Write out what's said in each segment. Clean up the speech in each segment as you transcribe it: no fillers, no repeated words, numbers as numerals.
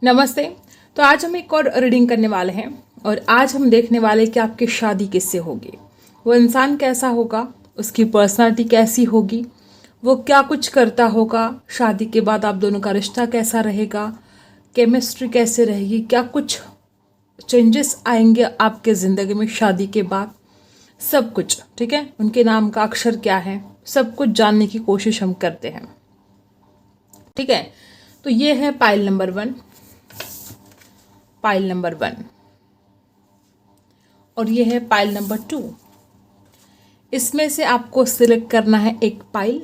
नमस्ते। तो आज हम एक और रीडिंग करने वाले हैं और आज हम देखने वाले हैं कि आपकी शादी किससे होगी, वो इंसान कैसा होगा, उसकी पर्सनालिटी कैसी होगी, वो क्या कुछ करता होगा, शादी के बाद आप दोनों का रिश्ता कैसा रहेगा, केमिस्ट्री कैसे रहेगी, क्या कुछ चेंजेस आएंगे आपके ज़िंदगी में शादी के बाद, सब कुछ। ठीक है, उनके नाम का अक्षर क्या है, सब कुछ जानने की कोशिश हम करते हैं। ठीक है, तो ये है पाइल नंबर 1, पाइल नंबर 1 और ये है पाइल नंबर 2। इसमें से आपको सिलेक्ट करना है एक पाइल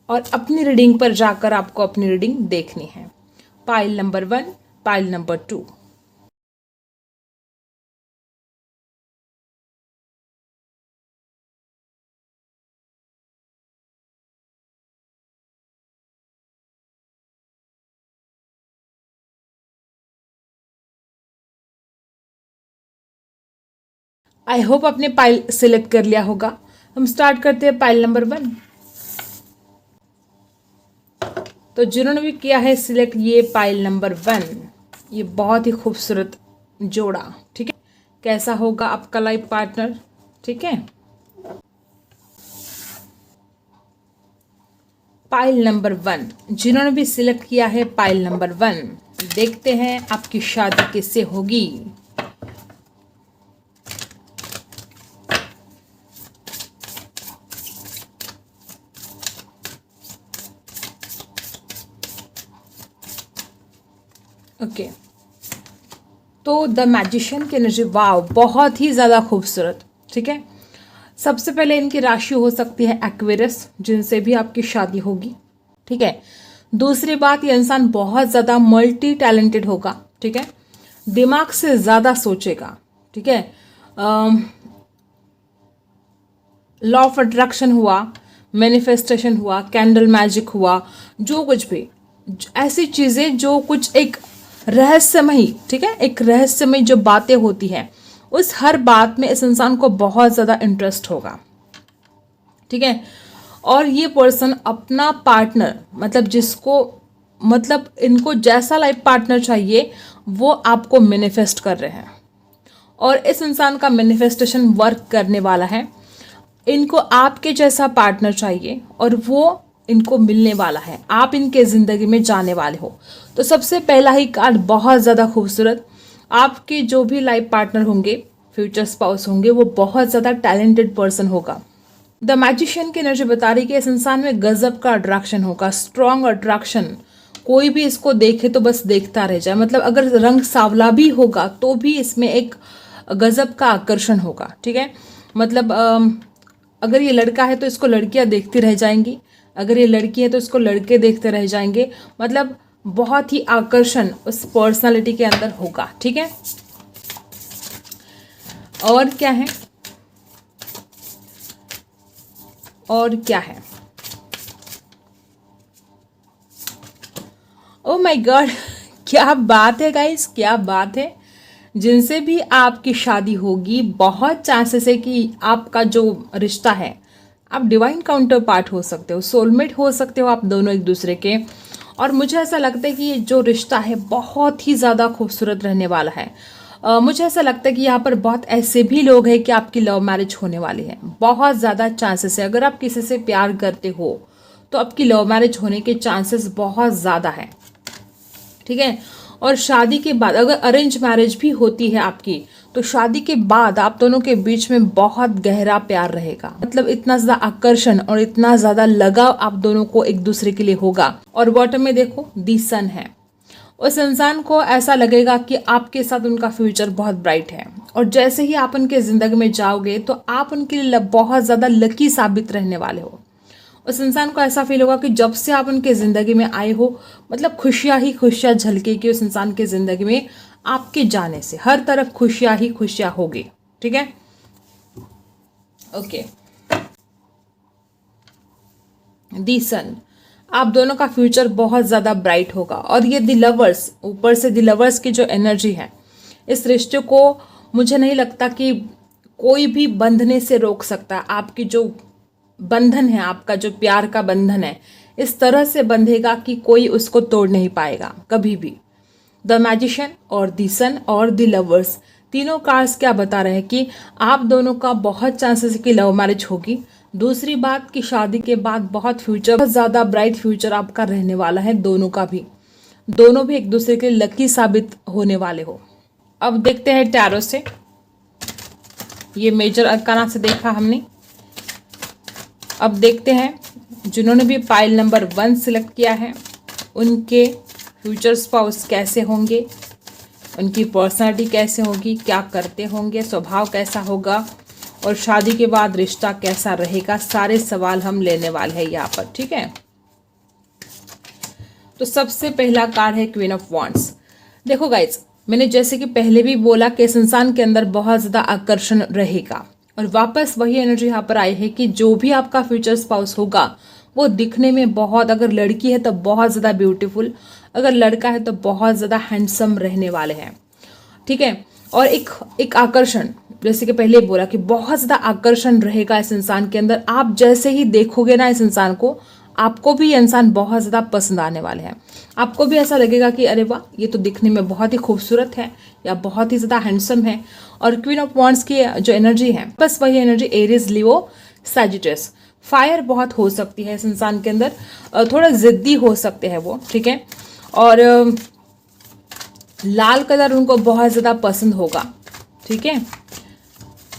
और अपनी रीडिंग पर जाकर आपको अपनी रीडिंग देखनी है। Pile number 1, pile number 2। I hope आपने पाइल सिलेक्ट कर लिया होगा। हम स्टार्ट करते हैं पाइल नंबर 1। तो जिन्होंने भी किया है सिलेक्ट ये पाइल नंबर 1, ये बहुत ही खूबसूरत जोड़ा। ठीक है, कैसा होगा आपका लाइफ पार्टनर। ठीक है, पाइल नंबर 1 जिन्होंने भी सिलेक्ट किया है पाइल नंबर 1, देखते हैं आपकी शादी किससे होगी। ओके, तो द मैजिशियन की एनर्जी, वाव, बहुत ही ज़्यादा खूबसूरत। ठीक है, सबसे पहले इनकी राशि हो सकती है एक्वेरियस, जिनसे भी आपकी शादी होगी। ठीक है, दूसरी बात, ये इंसान बहुत ज़्यादा मल्टी टैलेंटेड होगा। ठीक है, दिमाग से ज़्यादा सोचेगा। ठीक है, लॉ ऑफ अट्रैक्शन हुआ, मैनिफेस्टेशन हुआ, कैंडल मैजिक हुआ, जो कुछ भी ऐसी चीज़ें जो कुछ एक रहस्यमयी, ठीक है, एक रहस्यमयी जो बातें होती हैं, उस हर बात में इस इंसान को बहुत ज़्यादा इंटरेस्ट होगा। ठीक है, और ये पर्सन अपना पार्टनर, मतलब जिसको, मतलब इनको जैसा लाइफ पार्टनर चाहिए वो आपको मैनिफेस्ट कर रहे हैं और इस इंसान का मैनिफेस्टेशन वर्क करने वाला है। इनको आपके जैसा पार्टनर चाहिए और वो इनको मिलने वाला है, आप इनके ज़िंदगी में जाने वाले हो। तो सबसे पहला ही कार्ड बहुत ज़्यादा खूबसूरत। आपके जो भी लाइफ पार्टनर होंगे, फ्यूचर स्पाउस होंगे, वो बहुत ज़्यादा टैलेंटेड पर्सन होगा। द मैजिशियन की एनर्जी बता रही कि इस इंसान में गजब का अट्रैक्शन होगा, स्ट्रॉन्ग अट्रैक्शन। कोई भी इसको देखे तो बस देखता रह जाए, मतलब अगर रंग सांवला भी होगा तो भी इसमें एक गजब का आकर्षण होगा। ठीक है, मतलब अगर ये लड़का है तो इसको लड़कियां देखती रह जाएंगी, अगर ये लड़की है तो इसको लड़के देखते रह जाएंगे, मतलब बहुत ही आकर्षण उस पर्सनालिटी के अंदर होगा। ठीक है, और क्या है, और क्या है, ओ माय गॉड, क्या बात है गाइस, क्या बात है। जिनसे भी आपकी शादी होगी, बहुत चांसेस है कि आपका जो रिश्ता है, आप डिवाइन काउंटर पार्ट हो सकते हो, सोलमेट हो सकते हो आप दोनों एक दूसरे के। और मुझे ऐसा लगता है कि ये जो रिश्ता है बहुत ही ज़्यादा खूबसूरत रहने वाला है। मुझे ऐसा लगता है कि यहाँ पर बहुत ऐसे भी लोग हैं कि आपकी लव मैरिज होने वाली है, बहुत ज़्यादा चांसेस है। अगर आप किसी से प्यार करते हो तो आपकी लव मैरिज होने के चांसेस बहुत ज़्यादा है। ठीक है, और शादी के बाद अगर अरेंज मैरिज भी होती है आपकी, तो शादी के बाद आप दोनों के बीच में बहुत गहरा प्यार रहेगा, मतलब इतना ज़्यादा आकर्षण और इतना ज़्यादा लगाव आप दोनों को एक दूसरे के लिए होगा। और बॉटम में देखो दी सन है, उस इंसान को ऐसा लगेगा कि आपके साथ उनका फ्यूचर बहुत ब्राइट है और जैसे ही आप उनके ज़िंदगी में जाओगे तो आप उनके लिए बहुत ज़्यादा लकी साबित रहने वाले हो। उस इंसान को ऐसा फील होगा कि जब से आप उनके ज़िंदगी में आए हो, मतलब खुशियाँ ही खुशियाँ झलकेगी उस इंसान के ज़िंदगी में। आपके जाने से हर तरफ खुशियाँ ही खुशियाँ होगी। ठीक है, ओके, दी सन, आप दोनों का फ्यूचर बहुत ज़्यादा ब्राइट होगा। और ये दी लवर्स, ऊपर से दी लवर्स की जो एनर्जी है, इस रिश्ते को मुझे नहीं लगता कि कोई भी बंधने से रोक सकता। आपकी जो बंधन है, आपका जो प्यार का बंधन है, इस तरह से बंधेगा कि कोई उसको तोड़ नहीं पाएगा कभी भी। द मैजिशियन और द सन और द लवर्स, तीनों कार्ड्स क्या बता रहे हैं कि आप दोनों का बहुत चांसेस है कि लव मैरिज होगी। दूसरी बात कि शादी के बाद बहुत ज़्यादा ब्राइट फ्यूचर आपका रहने वाला है, दोनों भी एक दूसरे के लकी साबित होने वाले हो। अब देखते हैं टैरो से, ये मेजर अरकाना से देखा हमने। अब देखते हैं जिन्होंने भी पाइल नंबर 1 सिलेक्ट किया है उनके फ्यूचर स्पाउस कैसे होंगे, उनकी पर्सनालिटी कैसे होगी, क्या करते होंगे, स्वभाव कैसा होगा और शादी के बाद रिश्ता कैसा रहेगा। सारे सवाल हम लेने वाले हैं यहाँ पर, ठीक है। तो सबसे पहला कार्ड है क्वीन ऑफ वॉन्ड्स। देखो गाइज, मैंने जैसे कि पहले भी बोला कि इस इंसान के अंदर बहुत ज़्यादा आकर्षण रहेगा और वापस वही एनर्जी यहाँ पर आई है कि जो भी आपका फ्यूचर स्पाउस होगा वो दिखने में बहुत, अगर लड़की है तो बहुत ज़्यादा ब्यूटीफुल, अगर लड़का है तो बहुत ज़्यादा हैंडसम रहने वाले हैं, ठीक है। और एक आकर्षण, जैसे कि पहले बोला कि बहुत ज़्यादा आकर्षण रहेगा इस इंसान के अंदर। आप जैसे ही देखोगे ना इस इंसान को, आपको भी ये इंसान बहुत ज़्यादा पसंद आने वाले हैं। आपको भी ऐसा लगेगा कि अरे वाह, ये तो दिखने में बहुत ही खूबसूरत है या बहुत ही ज़्यादा हैंडसम है। और क्वीन ऑफ वॉन्ड्स की जो एनर्जी है, बस वही एनर्जी एरीज, लियो, सैजिटस। फायर बहुत हो सकती है इस इंसान के अंदर, थोड़ा ज़िद्दी हो सकते हैं वो, ठीक है। और लाल कलर उनको बहुत ज़्यादा पसंद होगा, ठीक है।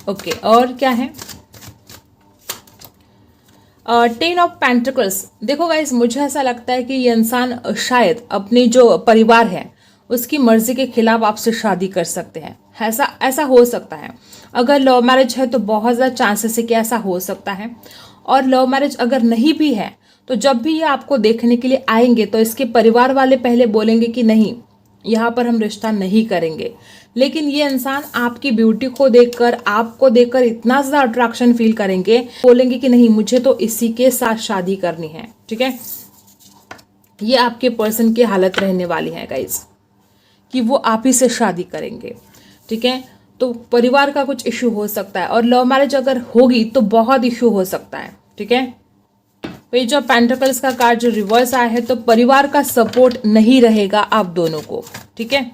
ओके, और क्या है 10 ऑफ पेंटिकल्स। देखो गाइस, मुझे ऐसा लगता है कि ये इंसान शायद अपनी जो परिवार है उसकी मर्जी के खिलाफ आपसे शादी कर सकते हैं। ऐसा हो सकता है। अगर लव मैरिज है तो बहुत ज़्यादा चांसेस है कि ऐसा हो सकता है। और लव मैरिज अगर नहीं भी है तो जब भी ये आपको देखने के लिए आएंगे तो इसके परिवार वाले पहले बोलेंगे कि नहीं, यहाँ पर हम रिश्ता नहीं करेंगे। लेकिन ये इंसान आपकी ब्यूटी को देखकर, आपको देखकर इतना ज़्यादा अट्रैक्शन फील करेंगे, बोलेंगे कि नहीं, मुझे तो इसी के साथ शादी करनी है, ठीक है। ये आपके पर्सन की हालत रहने वाली है गाइज, कि वो आप ही से शादी करेंगे, ठीक है। तो परिवार का कुछ इश्यू हो सकता है और लव मैरिज अगर होगी तो बहुत इश्यू हो सकता है, ठीक है। पेज ऑफ पेंटिकल्स का कार्ड जो रिवर्स आया है, तो परिवार का सपोर्ट नहीं रहेगा आप दोनों को, ठीक है।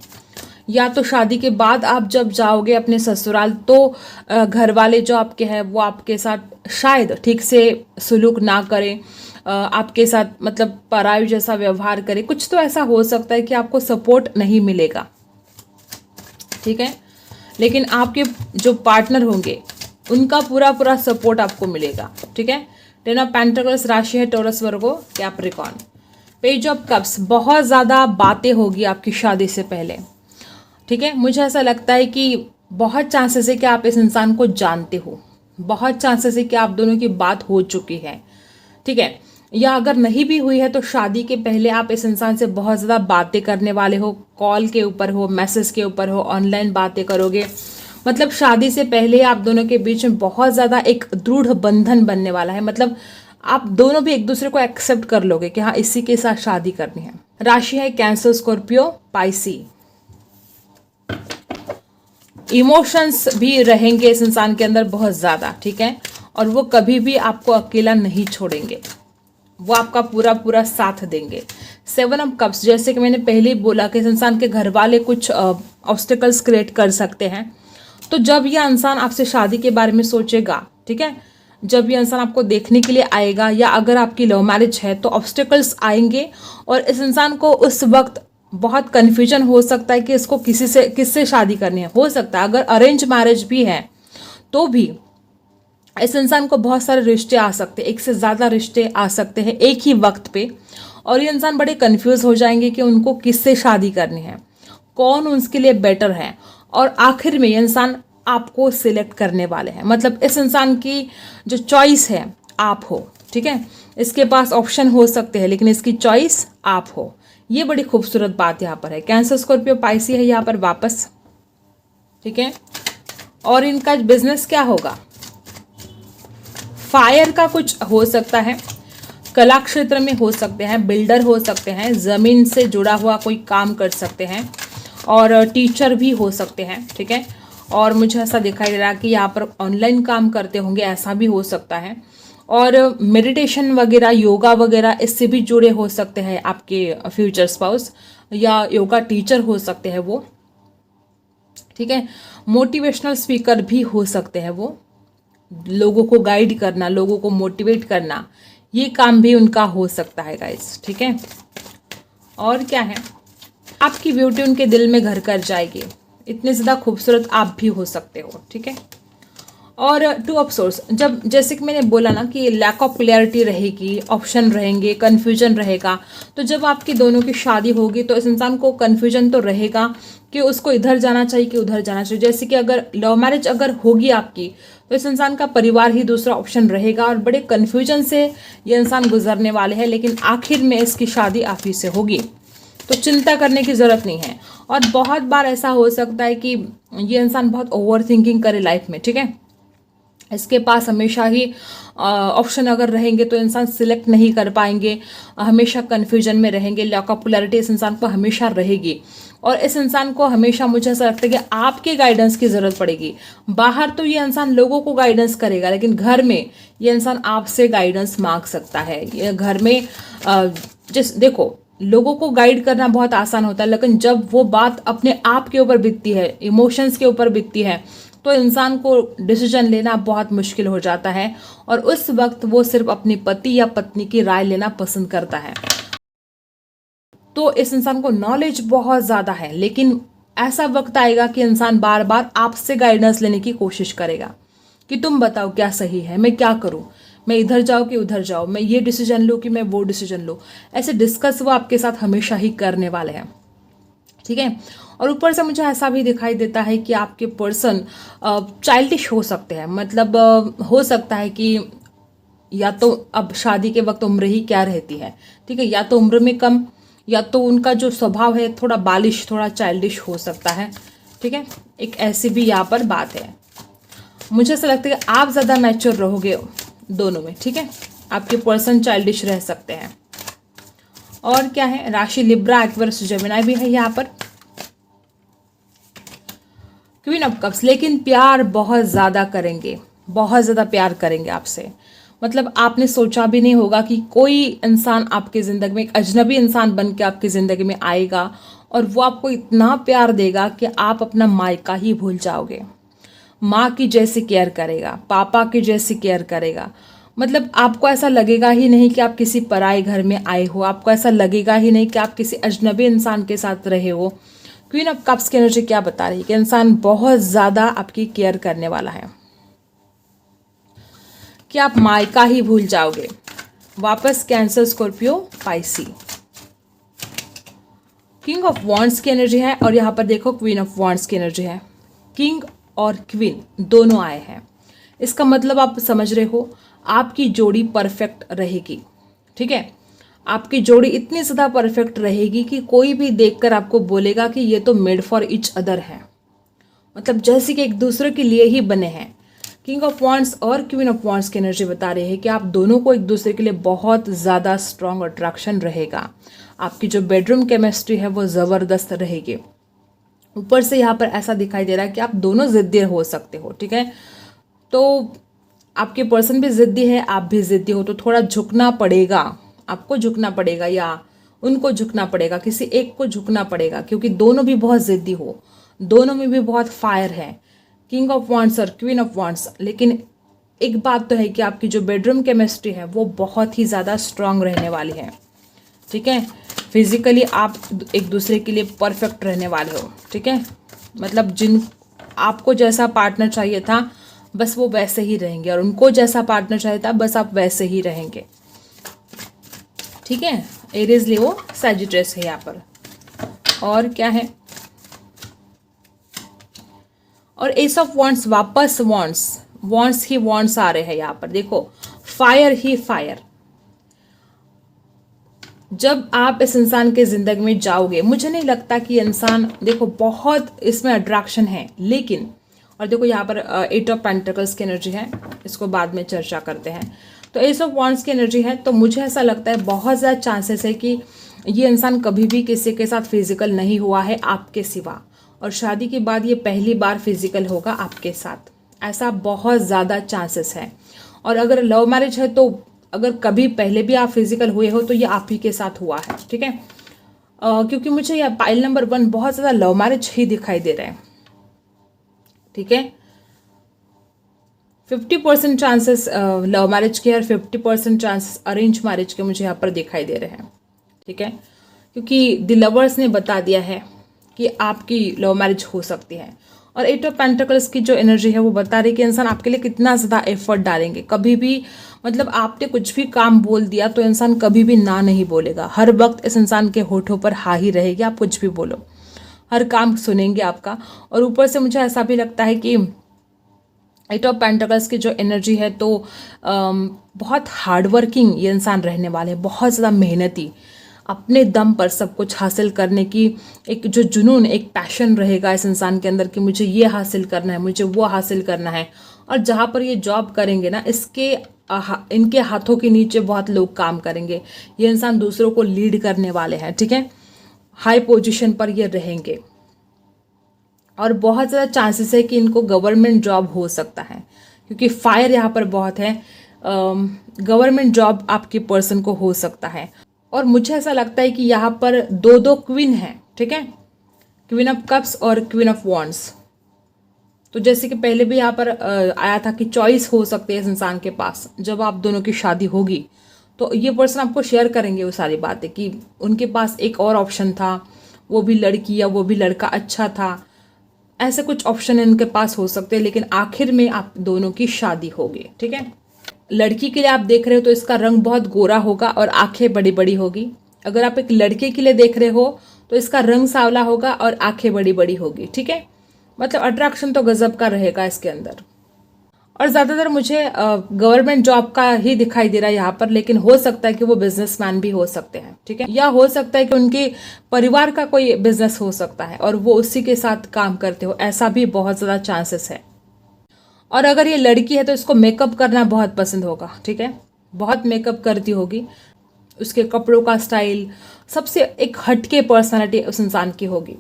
या तो शादी के बाद आप जब जाओगे अपने ससुराल तो घर वाले जो आपके हैं वो आपके साथ शायद ठीक से सुलूक ना करें, आपके साथ मतलब पराई जैसा व्यवहार करें। कुछ तो ऐसा हो सकता है कि आपको सपोर्ट नहीं मिलेगा, ठीक है। लेकिन आपके जो पार्टनर होंगे उनका पूरा सपोर्ट आपको मिलेगा, ठीक है। 10 ऑफ पेंटिकल्स राशि है taurus, Virgo, Capricorn. Page of cups, बहुत ज़्यादा बातें होगी आपकी शादी से पहले, ठीक है। मुझे ऐसा लगता है कि बहुत चांसेस है कि आप इस इंसान को जानते हो, बहुत चांसेस है कि आप दोनों की बात हो चुकी है, ठीक है। या अगर नहीं भी हुई है तो शादी के पहले आप इस इंसान से बहुत ज़्यादा बातें करने वाले हो, कॉल के ऊपर हो, मैसेज के ऊपर हो, ऑनलाइन बातें करोगे। मतलब शादी से पहले आप दोनों के बीच में बहुत ज़्यादा एक दृढ़ बंधन बनने वाला है। मतलब आप दोनों भी एक दूसरे को एक्सेप्ट कर लोगे कि हाँ, इसी के साथ शादी करनी है। राशि है कैंसर, स्कॉर्पियो, पाइसी। इमोशंस भी रहेंगे इस इंसान के अंदर बहुत ज़्यादा, ठीक है। और वो कभी भी आपको अकेला नहीं छोड़ेंगे, वो आपका पूरा साथ देंगे। 7 ऑफ कप्स, जैसे कि मैंने पहले ही बोला कि इस इंसान के घर वाले कुछ ऑब्स्टिकल्स क्रिएट कर सकते हैं। तो जब यह इंसान आपसे शादी के बारे में सोचेगा, ठीक है, जब यह इंसान आपको देखने के लिए आएगा या अगर आपकी लव मैरिज है तो ऑब्स्टिकल्स आएंगे और इस इंसान को उस वक्त बहुत कन्फ्यूजन हो सकता है कि इसको किससे शादी करनी है। हो सकता है अगर अरेंज मैरिज भी है तो भी इस इंसान को बहुत सारे रिश्ते आ सकते हैं, एक से ज़्यादा रिश्ते आ सकते हैं एक ही वक्त पे, और ये इंसान बड़े कंफ्यूज हो जाएंगे कि उनको किससे शादी करनी है, कौन उसके लिए बेटर है। और आखिर में ये इंसान आपको सिलेक्ट करने वाले हैं। मतलब इस इंसान की जो चॉइस है आप हो, ठीक है। इसके पास ऑप्शन हो सकते हैं लेकिन इसकी चॉइस आप हो। ये बड़ी खूबसूरत बात यहाँ पर है। कैंसर, स्कॉर्पियो, पाइसी है यहाँ पर वापस, ठीक है। और इनका बिजनेस क्या होगा, फायर का कुछ हो सकता है, कला क्षेत्र में हो सकते हैं, बिल्डर हो सकते हैं, ज़मीन से जुड़ा हुआ कोई काम कर सकते हैं और टीचर भी हो सकते हैं, ठीक है। और मुझे ऐसा दिखाई दे रहा है कि यहाँ पर ऑनलाइन काम करते होंगे, ऐसा भी हो सकता है। और मेडिटेशन वगैरह, योगा वगैरह, इससे भी जुड़े हो सकते हैं आपके फ्यूचर स्पाउस, या योगा टीचर हो सकते हैं वो, ठीक है। मोटिवेशनल स्पीकर भी हो सकते हैं वो, लोगों को गाइड करना, लोगों को मोटिवेट करना, ये काम भी उनका हो सकता है गाइस, ठीक है। और क्या है, आपकी ब्यूटी उनके दिल में घर कर जाएगी, इतने ज़्यादा खूबसूरत आप भी हो सकते हो, ठीक है। और टू ऑफ सोर्स, जब जैसे कि मैंने बोला ना कि लैक ऑफ क्लैरिटी रहेगी, ऑप्शन रहेंगे, कन्फ्यूजन रहेगा, तो जब आपकी दोनों की शादी होगी तो इस इंसान को कन्फ्यूजन तो रहेगा कि उसको इधर जाना चाहिए कि उधर जाना चाहिए। जैसे कि अगर लव मैरिज अगर होगी आपकी, तो इस इंसान का परिवार ही दूसरा ऑप्शन रहेगा, और बड़े कन्फ्यूजन से ये इंसान गुजरने वाले हैं, लेकिन आखिर में इसकी शादी आप ही से होगी, तो चिंता करने की ज़रूरत नहीं है। और बहुत बार ऐसा हो सकता है कि ये इंसान बहुत ओवर थिंकिंग करे लाइफ में, ठीक है। इसके पास हमेशा ही ऑप्शन अगर रहेंगे तो इंसान सिलेक्ट नहीं कर पाएंगे, हमेशा कन्फ्यूजन में रहेंगे, लैक ऑफ क्लैरिटी इस इंसान को हमेशा रहेगी। और इस इंसान को हमेशा, मुझे ऐसा लगता है कि आपके गाइडेंस की ज़रूरत पड़ेगी। बाहर तो ये इंसान लोगों को गाइडेंस करेगा, लेकिन घर में ये इंसान आपसे गाइडेंस मांग सकता है। ये घर में देखो, लोगों को गाइड करना बहुत आसान होता है, लेकिन जब वो बात अपने आप के ऊपर बीतती है, इमोशंस के ऊपर बीतती है, तो इंसान को डिसीजन लेना बहुत मुश्किल हो जाता है, और उस वक्त वो सिर्फ अपनी पति या पत्नी की राय लेना पसंद करता है। तो इस इंसान को नॉलेज बहुत ज़्यादा है, लेकिन ऐसा वक्त आएगा कि इंसान बार बार आपसे गाइडेंस लेने की कोशिश करेगा कि तुम बताओ क्या सही है, मैं क्या करूं, मैं इधर जाऊं कि उधर जाऊं, मैं ये डिसीजन लूं कि मैं वो डिसीजन लूं। ऐसे डिस्कस वो आपके साथ हमेशा ही करने वाले हैं, ठीक है। और ऊपर से मुझे ऐसा भी दिखाई देता है कि आपके पर्सन चाइल्डिश हो सकते हैं, मतलब हो सकता है कि या तो अब शादी के वक्त उम्र ही क्या रहती है, ठीक है, या तो उम्र में कम, या तो उनका जो स्वभाव है थोड़ा बालिश, थोड़ा चाइल्डिश हो सकता है, ठीक है। एक ऐसी भी यहाँ पर बात है। मुझे ऐसा लगता है कि आप ज़्यादा मैच्योर रहोगे दोनों में, ठीक है। आपके पर्सन चाइल्डिश रह सकते हैं। और क्या है, राशि लिब्रा, एक्वेरियस, जेमिनी भी है यहाँ पर। क्वीन ऑफ कप्स, लेकिन प्यार बहुत ज़्यादा करेंगे, बहुत ज़्यादा प्यार करेंगे आपसे। मतलब आपने सोचा भी नहीं होगा कि कोई इंसान आपकी ज़िंदगी में, एक अजनबी इंसान बन के आपकी ज़िंदगी में आएगा, और वो आपको इतना प्यार देगा कि आप अपना मायका ही भूल जाओगे। माँ की जैसी केयर करेगा, पापा की जैसी केयर करेगा। मतलब आपको ऐसा लगेगा ही नहीं कि आप किसी पराए घर में आए हो, आपको ऐसा लगेगा ही नहीं कि आप किसी अजनबी इंसान के साथ रहे हो। क्वीन ऑफ कप्स की एनर्जी क्या बता रही है कि इंसान बहुत ज़्यादा आपकी केयर करने वाला है, कि आप मायका ही भूल जाओगे। वापस cancer, Scorpio, Pisces. King of wands की एनर्जी है, और यहाँ पर देखो क्वीन ऑफ वॉन्ड्स की एनर्जी है। किंग और क्वीन दोनों आए हैं, इसका मतलब आप समझ रहे हो, आपकी जोड़ी परफेक्ट रहेगी, ठीक है। आपकी जोड़ी इतनी ज़्यादा परफेक्ट रहेगी कि कोई भी देखकर आपको बोलेगा कि ये तो मेड फॉर ईच अदर है, मतलब जैसे कि एक दूसरे के लिए ही बने हैं। किंग ऑफ वॉन्ड्स और क्वीन ऑफ वॉन्ड्स की एनर्जी बता रही है कि आप दोनों को एक दूसरे के लिए बहुत ज़्यादा स्ट्रॉन्ग अट्रैक्शन रहेगा। आपकी जो बेडरूम केमिस्ट्री है वो ज़बरदस्त रहेगी। ऊपर से यहाँ पर ऐसा दिखाई दे रहा है कि आप दोनों ज़िद्दी हो सकते हो, ठीक है। तो आपके पर्सन भी ज़िद्दी है, आप भी ज़िद्दी हो, तो थोड़ा झुकना पड़ेगा, आपको झुकना पड़ेगा या उनको झुकना पड़ेगा, किसी एक को झुकना पड़ेगा, क्योंकि दोनों भी बहुत ज़िद्दी हो, दोनों में भी बहुत फायर है, किंग ऑफ वॉन्ड्स और क्वीन ऑफ वॉन्ड्स। लेकिन एक बात तो है कि आपकी जो बेडरूम केमिस्ट्री है वो बहुत ही ज़्यादा स्ट्रांग रहने वाली है, ठीक है। फिजिकली आप एक दूसरे के लिए परफेक्ट रहने वाले हो, ठीक है। मतलब जिन आपको जैसा पार्टनर चाहिए था बस वो वैसे ही रहेंगे, और उनको जैसा पार्टनर चाहिए था बस आप वैसे ही रहेंगे, ठीक है। एरीज, लियो, सैजिटेरियस है यहाँ पर। और क्या है, और एस ऑफ वॉन्ड्स, वापस वॉन्ड्स ही वॉन्ड्स आ रहे हैं यहाँ पर। देखो फायर ही फायर, जब आप इस इंसान के ज़िंदगी में जाओगे, मुझे नहीं लगता कि इंसान, देखो बहुत इसमें अट्रैक्शन है, लेकिन और देखो यहाँ पर 8 ऑफ पेंटिकल्स की एनर्जी है, इसको बाद में चर्चा करते हैं। तो एस ऑफ वॉन्ड्स की एनर्जी है, तो मुझे ऐसा लगता है बहुत ज़्यादा चांसेस है कि ये इंसान कभी भी किसी के साथ फिजिकल नहीं हुआ है आपके सिवा, और शादी के बाद ये पहली बार फिजिकल होगा आपके साथ, ऐसा बहुत ज़्यादा चांसेस है। और अगर लव मैरिज है तो अगर कभी पहले भी आप फिजिकल हुए हो तो ये आप ही के साथ हुआ है, ठीक है। क्योंकि मुझे यह पाइल नंबर 1 बहुत ज़्यादा लव मैरिज ही दिखाई दे रहा है, ठीक है। 50% चांसेस लव मैरिज के और 50% चांसेस अरेंज मैरिज के मुझे यहाँ पर दिखाई दे रहे हैं, ठीक है। क्योंकि द लवर्स ने बता दिया है कि आपकी लव मैरिज हो सकती है। और 8 ऑफ पेंटिकल्स की जो एनर्जी है वो बता रही है कि इंसान आपके लिए कितना ज़्यादा एफर्ट डालेंगे। कभी भी मतलब आपने कुछ भी काम बोल दिया तो इंसान कभी भी ना नहीं बोलेगा। हर वक्त इस इंसान के होठों पर हाँ ही रहेगी, आप कुछ भी बोलो, हर काम सुनेंगे आपका। और ऊपर से मुझे ऐसा भी लगता है कि 8 ऑफ पेंटिकल्स की जो एनर्जी है तो बहुत हार्डवर्किंग ये इंसान रहने वाले हैं, बहुत ज़्यादा मेहनती, अपने दम पर सब कुछ हासिल करने की एक जो जुनून, एक पैशन रहेगा इस इंसान के अंदर कि मुझे ये हासिल करना है, मुझे वो हासिल करना है। और जहाँ पर ये जॉब करेंगे ना, इनके हाथों के नीचे बहुत लोग काम करेंगे। ये इंसान दूसरों को लीड करने वाले हैं, ठीक है। हाई पोजीशन पर ये रहेंगे और बहुत ज़्यादा चांसेस है कि इनको गवर्नमेंट जॉब हो सकता है, क्योंकि फायर यहाँ पर बहुत है। गवर्नमेंट जॉब आपके पर्सन को हो सकता है। और मुझे ऐसा लगता है कि यहाँ पर 2 क्वीन हैं, ठीक है, क्वीन ऑफ कप्स और क्वीन ऑफ वॉन्ड्स। तो जैसे कि पहले भी यहाँ पर आया था कि चॉइस हो सकती है इस इंसान के पास। जब आप दोनों की शादी होगी तो ये पर्सन आपको शेयर करेंगे वो सारी बातें कि उनके पास एक और ऑप्शन था, वो भी लड़की या वो भी लड़का अच्छा था। ऐसे कुछ ऑप्शन इनके पास हो सकते हैं, लेकिन आखिर में आप दोनों की शादी होगी, ठीक है। लड़की के लिए आप देख रहे हो तो इसका रंग बहुत गोरा होगा और आंखें बड़ी बड़ी होगी। अगर आप एक लड़के के लिए देख रहे हो तो इसका रंग सांवला होगा और आंखें बड़ी बड़ी होगी, ठीक है। मतलब अट्रैक्शन तो गजब का रहेगा इसके अंदर। और ज़्यादातर मुझे गवर्नमेंट जॉब का ही दिखाई दे रहा है यहाँ पर, लेकिन हो सकता है कि वो बिजनेसमैन भी हो सकते हैं, ठीक है। या हो सकता है कि उनके परिवार का कोई बिजनेस हो सकता है और वो उसी के साथ काम करते हो, ऐसा भी बहुत ज़्यादा चांसेस है। और अगर ये लड़की है तो इसको मेकअप करना बहुत पसंद होगा, ठीक है, बहुत मेकअप करती होगी। उसके कपड़ों का स्टाइल, सबसे एक हटके पर्सनालिटी उस इंसान की होगी।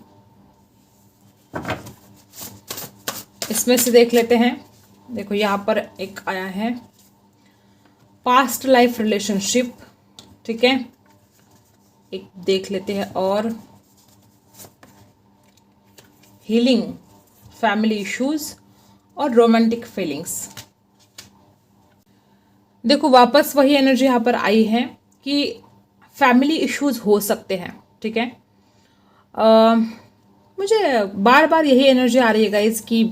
इसमें से देख लेते हैं। देखो यहाँ पर एक आया है पास्ट लाइफ रिलेशनशिप, ठीक है, एक देख लेते हैं। और हीलिंग, फैमिली इश्यूज और रोमांटिक फीलिंग्स। देखो वापस वही एनर्जी यहाँ पर आई है कि फैमिली इश्यूज हो सकते हैं, ठीक है। मुझे बार बार यही एनर्जी आ रही है गाइस कि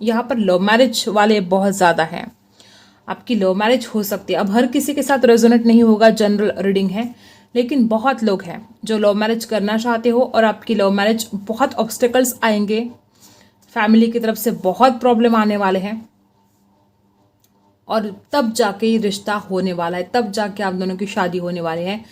यहाँ पर लव मैरिज वाले बहुत ज़्यादा हैं। आपकी लव मैरिज हो सकती है। अब हर किसी के साथ रेजोनेट नहीं होगा, जनरल रीडिंग है, लेकिन बहुत लोग हैं जो लव मैरिज करना चाहते हो और आपकी लव मैरिज बहुत ऑब्स्टेकल्स आएंगे, फैमिली की तरफ से बहुत प्रॉब्लम आने वाले हैं और तब जाके ये रिश्ता होने वाला है, तब जाके आप दोनों की शादी होने वाली है।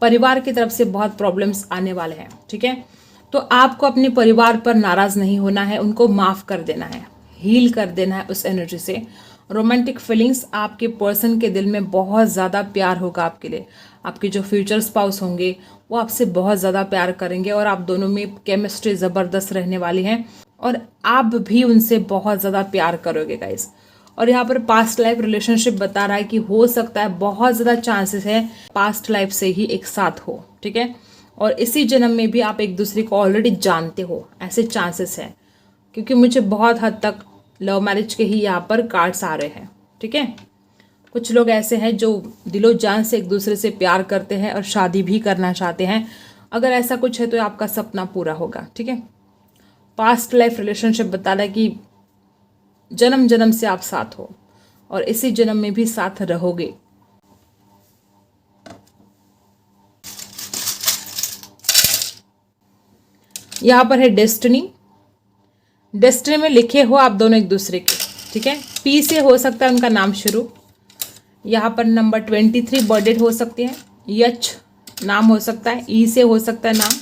परिवार की तरफ से बहुत प्रॉब्लम्स आने वाले हैं, ठीक है। तो आपको अपने परिवार पर नाराज नहीं होना है, उनको माफ कर देना है, हील कर देना है उस एनर्जी से। रोमांटिक फीलिंग्स, आपके पर्सन के दिल में बहुत ज़्यादा प्यार होगा आपके लिए। आपके जो फ्यूचर स्पाउस होंगे वो आपसे बहुत ज़्यादा प्यार करेंगे और आप दोनों में केमिस्ट्री ज़बरदस्त रहने वाली है और आप भी उनसे बहुत ज़्यादा प्यार करोगे गाइस। और यहाँ पर पास्ट लाइफ रिलेशनशिप बता रहा है कि हो सकता है, बहुत ज़्यादा चांसेस है पास्ट लाइफ से ही एक साथ हो, ठीक है। और इसी जन्म में भी आप एक दूसरे को ऑलरेडी जानते हो, ऐसे चांसेस हैं। क्योंकि मुझे बहुत हद तक लव मैरिज के ही यहाँ पर कार्ड्स आ रहे हैं, ठीक है। कुछ लोग ऐसे हैं जो दिलो जान से एक दूसरे से प्यार करते हैं और शादी भी करना चाहते हैं। अगर ऐसा कुछ है तो आपका सपना पूरा होगा, ठीक है। पास्ट लाइफ रिलेशनशिप बता रहा है कि जन्म जन्म से आप साथ हो और इसी जन्म में भी साथ रहोगे। यहाँ पर है डेस्टिनी। डेस्टिनी में लिखे हो आप दोनों एक दूसरे के, ठीक है। पी से हो सकता है उनका नाम शुरू। यहाँ पर नंबर 23 बर्थडे हो सकती है। यच नाम हो सकता है। ई से हो सकता है नाम।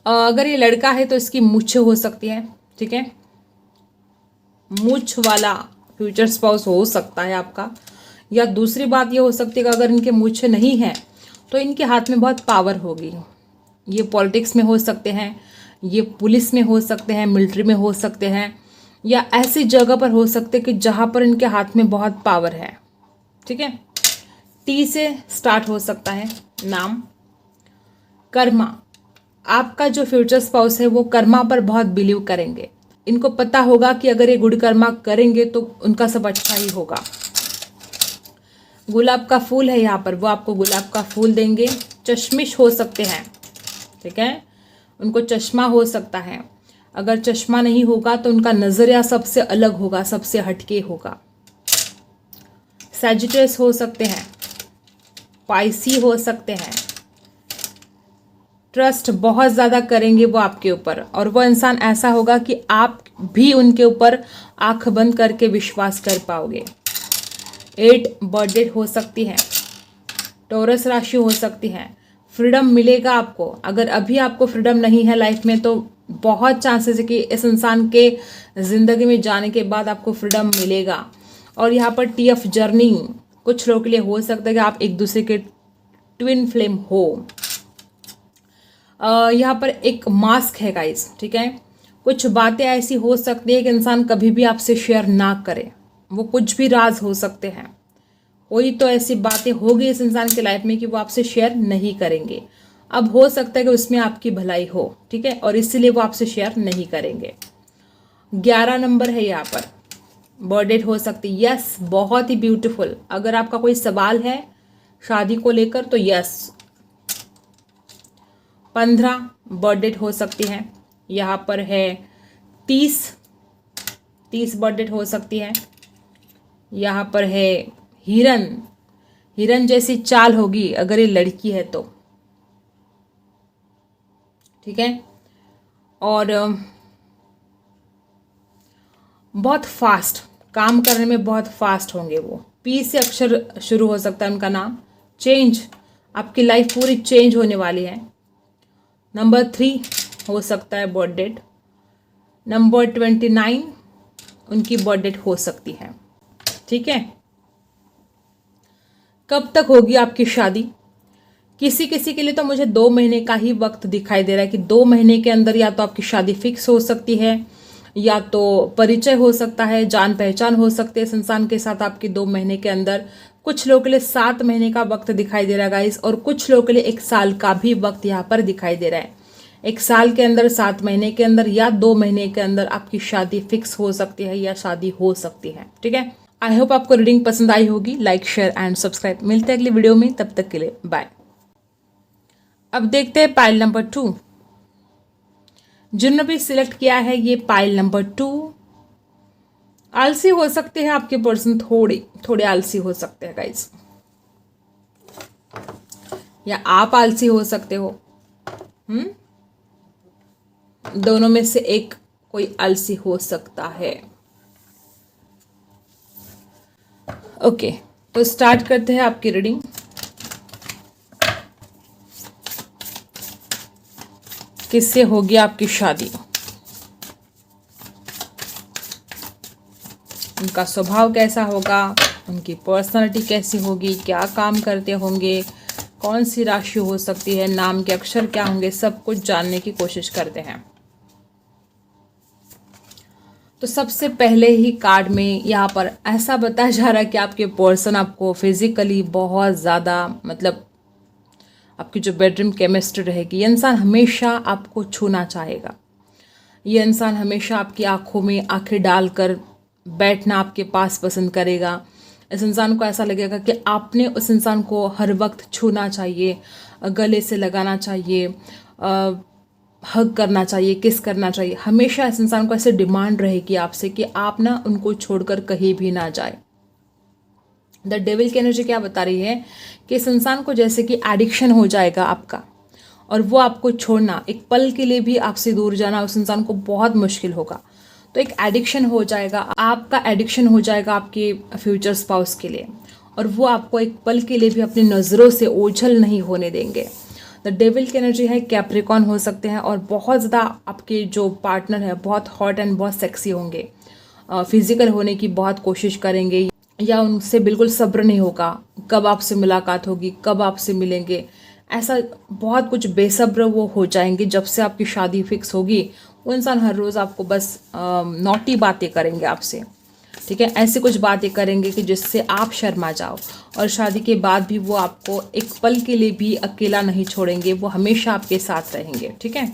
अगर ये लड़का है तो इसकी मूछें हो सकती है, ठीक है। मूछ वाला फ्यूचर स्पाउस हो सकता है आपका। या दूसरी बात ये हो सकती है कि अगर इनके मूछें नहीं हैं तो इनके हाथ में बहुत पावर होगी। ये पॉलिटिक्स में हो सकते हैं, ये पुलिस में हो सकते हैं, मिलिट्री में हो सकते हैं, या ऐसी जगह पर हो सकते कि जहाँ पर इनके हाथ में बहुत पावर है। ठीक है, टी से स्टार्ट हो सकता है नाम। कर्मा, आपका जो फ्यूचर स्पाउस है वो कर्मा पर बहुत बिलीव करेंगे। इनको पता होगा कि अगर ये गुड कर्मा करेंगे तो उनका सब अच्छा ही होगा। गुलाब का फूल है यहाँ पर, वो आपको गुलाब का फूल देंगे। चश्मिश हो सकते हैं, ठीक है, उनको चश्मा हो सकता है। अगर चश्मा नहीं होगा तो उनका नज़रिया सबसे अलग होगा, सबसे हटके होगा। सैजिटेरियस हो सकते हैं, पाइसी हो सकते हैं। ट्रस्ट बहुत ज़्यादा करेंगे वो आपके ऊपर, और वो इंसान ऐसा होगा कि आप भी उनके ऊपर आंख बंद करके विश्वास कर पाओगे। 8 बर्थडे हो सकती है। टॉरस राशि हो सकती है। फ्रीडम मिलेगा आपको। अगर अभी आपको फ्रीडम नहीं है लाइफ में तो बहुत चांसेस है कि इस इंसान के ज़िंदगी में जाने के बाद आपको फ्रीडम मिलेगा। और यहाँ पर टी ऑफ जर्नी कुछ लोगों के लिए हो सकता है कि आप एक दूसरे के ट्विन फ्लेम हो। यहाँ पर एक मास्क है गाइस, ठीक है। कुछ बातें ऐसी हो सकती है कि इंसान कभी भी आपसे शेयर ना करे, वो कुछ भी राज हो सकते हैं। कोई तो ऐसी बातें होगी इस इंसान की लाइफ में कि वो आपसे शेयर नहीं करेंगे। अब हो सकता है कि उसमें आपकी भलाई हो, ठीक है, और इसीलिए वो आपसे शेयर नहीं करेंगे। 11 नंबर है यहाँ पर, बर्थडे हो सकती है। यस, बहुत ही ब्यूटीफुल। अगर आपका कोई सवाल है शादी को लेकर तो यस। 15 बर्थडे हो सकती है। यहाँ पर है 30 बर्थडे हो सकती है। यहाँ पर है हिरन जैसी चाल होगी अगर ये लड़की है तो, ठीक है। और बहुत फास्ट काम करने में बहुत फास्ट होंगे वो। पी से अक्षर शुरू हो सकता है उनका नाम। चेंज, आपकी लाइफ पूरी चेंज होने वाली है। नंबर 3 हो सकता है बर्थ डेट। नंबर 29 उनकी बर्थ डेट हो सकती है, ठीक है। कब तक होगी आपकी शादी? किसी किसी के लिए तो मुझे 2 महीने का ही वक्त दिखाई दे रहा है कि 2 महीने के अंदर या तो आपकी शादी फिक्स हो सकती है, या तो परिचय हो सकता है, जान पहचान हो सकती है इस इंसान के साथ आपकी 2 महीने के अंदर। कुछ लोगों के लिए 7 महीने का वक्त दिखाई दे रहा है गाइस, और कुछ लोगों के लिए 1 साल का भी वक्त यहाँ पर दिखाई दे रहा है। 1 साल के अंदर, 7 महीने के अंदर या 2 महीने के अंदर आपकी शादी फिक्स हो सकती है या शादी हो सकती है, ठीक है। आई होप आपको रीडिंग पसंद आई होगी। Like, share and subscribe. मिलते हैं अगली वीडियो में, तब तक के लिए बाय। अब देखते हैं पाइल नंबर 2। जिन्होंने भी सिलेक्ट किया है ये पाइल नंबर 2, आलसी हो सकते हैं आपके पर्सन, थोड़े आलसी हो सकते हैं गाइस, या आप आलसी हो सकते हो। दोनों में से एक कोई आलसी हो सकता है। ओके, तो स्टार्ट करते हैं आपकी रीडिंग। किससे होगी आपकी शादी? उनका स्वभाव कैसा होगा? उनकी पर्सनालिटी कैसी होगी? क्या काम करते होंगे? कौन सी राशि हो सकती है? नाम के अक्षर क्या होंगे? सब कुछ जानने की कोशिश करते हैं। तो सबसे पहले ही कार्ड में यहाँ पर ऐसा बताया जा रहा है कि आपके पर्सन आपको फिजिकली बहुत ज़्यादा, मतलब आपकी जो बेडरूम केमिस्ट्री रहेगी, ये इंसान हमेशा आपको छूना चाहेगा। ये इंसान हमेशा आपकी आंखों में आंखें डालकर बैठना आपके पास पसंद करेगा। इस इंसान को ऐसा लगेगा कि आपने उस इंसान को हर वक्त छूना चाहिए, गले से लगाना चाहिए, हग करना चाहिए, किस करना चाहिए। हमेशा इस इंसान को ऐसे डिमांड रहेगी आपसे कि आप ना उनको छोड़कर कहीं भी ना जाए। द डेविल की एनर्जी क्या बता रही है कि इस इंसान को जैसे कि एडिक्शन हो जाएगा आपका, और वो आपको छोड़ना, एक पल के लिए भी आपसे दूर जाना उस इंसान को बहुत मुश्किल होगा। तो एक एडिक्शन हो जाएगा, आपका एडिक्शन हो जाएगा आपके फ्यूचर स्पाउस के लिए, और वो आपको एक पल के लिए भी अपनी नज़रों से ओझल नहीं होने देंगे। द डेविल की एनर्जी है कैप्रिकॉन हो सकते हैं, और बहुत ज़्यादा आपके जो पार्टनर है बहुत हॉट एंड बहुत सेक्सी होंगे, फिजिकल होने की बहुत कोशिश करेंगे, या उनसे बिल्कुल सब्र नहीं होगा कब आपसे मुलाकात होगी, कब आपसे मिलेंगे। ऐसा बहुत कुछ बेसब्र वो हो जाएंगे। जब से आपकी शादी फिक्स होगी वो इंसान हर रोज़ आपको बस नॉटी बातें करेंगे आपसे, ठीक है। ऐसी कुछ बातें करेंगे कि जिससे आप शर्मा जाओ, और शादी के बाद भी वो आपको एक पल के लिए भी अकेला नहीं छोड़ेंगे, वो हमेशा आपके साथ रहेंगे, ठीक है।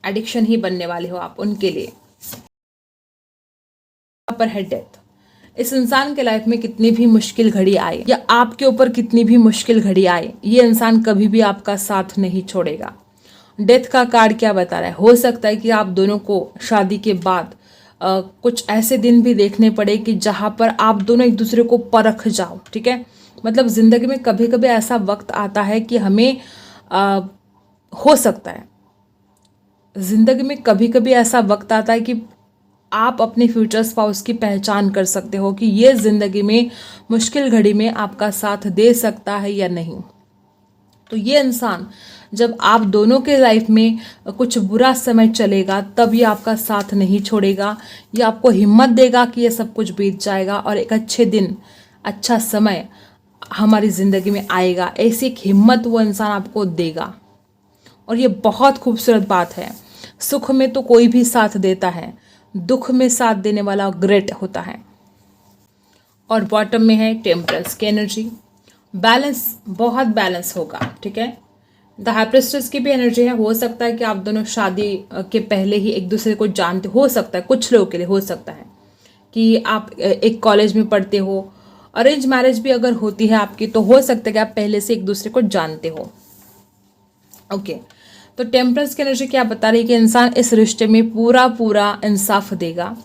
एडिक्शन ही बनने वाले हो आप उनके लिए। यहाँ पर है डेथ। इस इंसान के लाइफ में कितनी भी मुश्किल घड़ी आए या आपके ऊपर कितनी भी मुश्किल घड़ी आए, ये इंसान कभी भी आपका साथ नहीं छोड़ेगा। डेथ का कार्ड क्या बता रहा है? हो सकता है कि आप दोनों को शादी के बाद कुछ ऐसे दिन भी देखने पड़े कि जहाँ पर आप दोनों एक दूसरे को परख जाओ, ठीक है। मतलब ज़िंदगी में कभी कभी ऐसा वक्त आता है कि हमें हो सकता है ज़िंदगी में कभी कभी ऐसा वक्त आता है कि आप अपने फ्यूचर स्पाउस की पहचान कर सकते हो कि ये ज़िंदगी में मुश्किल घड़ी में आपका साथ दे सकता है या नहीं। तो ये इंसान जब आप दोनों के लाइफ में कुछ बुरा समय चलेगा तब ये आपका साथ नहीं छोड़ेगा, ये आपको हिम्मत देगा कि ये सब कुछ बीत जाएगा और एक अच्छे दिन, अच्छा समय हमारी ज़िंदगी में आएगा। ऐसी एक हिम्मत वो इंसान आपको देगा, और ये बहुत खूबसूरत बात है। सुख में तो कोई भी साथ देता है, दुख में साथ देने वाला ग्रेट होता है। और बॉटम में है टेम्परेंस की एनर्जी। बैलेंस, बहुत बैलेंस होगा, ठीक है। द हाई प्रिस्टेस की भी एनर्जी है। हो सकता है कि आप दोनों शादी के पहले ही एक दूसरे को जानते हो सकता है, कुछ लोगों के लिए हो सकता है कि आप एक कॉलेज में पढ़ते हो। अरेंज मैरिज भी अगर होती है आपकी तो हो सकता है कि आप पहले से एक दूसरे को जानते हो, ओके। तो टेम्परेंस की एनर्जी क्या बता रही है कि इंसान इस रिश्ते में पूरा पूरा इंसाफ देगा।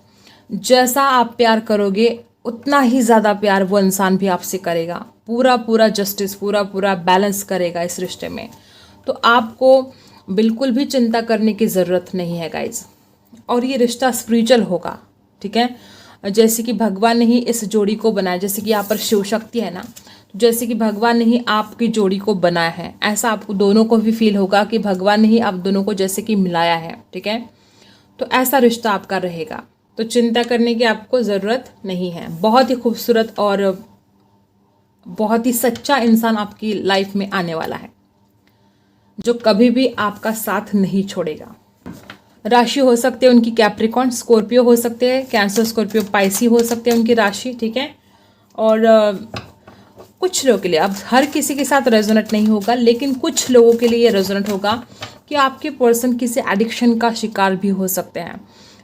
जैसा आप प्यार करोगे उतना ही ज़्यादा प्यार वो इंसान भी आपसे करेगा। पूरा पूरा जस्टिस, पूरा पूरा बैलेंस करेगा इस रिश्ते में। तो आपको बिल्कुल भी चिंता करने की ज़रूरत नहीं है गाइज। और ये रिश्ता स्पिरिचुअल होगा, ठीक है। जैसे कि भगवान ने ही इस जोड़ी को बनाया, जैसे कि यहाँ पर शिव शक्ति है ना, जैसे कि भगवान ने ही आपकी जोड़ी को बनाया है, ऐसा आपको दोनों को भी फील होगा कि भगवान ने ही आप दोनों को जैसे कि मिलाया है, ठीक है। तो ऐसा रिश्ता आपका रहेगा, तो चिंता करने की आपको ज़रूरत नहीं है। बहुत ही खूबसूरत और बहुत ही सच्चा इंसान आपकी लाइफ में आने वाला है, जो कभी भी आपका साथ नहीं छोड़ेगा। राशि हो सकते हैं उनकी कैप्रिकॉर्न, स्कॉर्पियो हो सकते हैं, कैंसर, स्कॉर्पियो, पाइसी हो सकते हैं उनकी राशि, ठीक है। और कुछ लोगों के लिए, अब हर किसी के साथ रेजोनेट नहीं होगा, लेकिन कुछ लोगों के लिए ये रेजोनेट होगा कि आपके पर्सन किसी एडिक्शन का शिकार भी हो सकते हैं।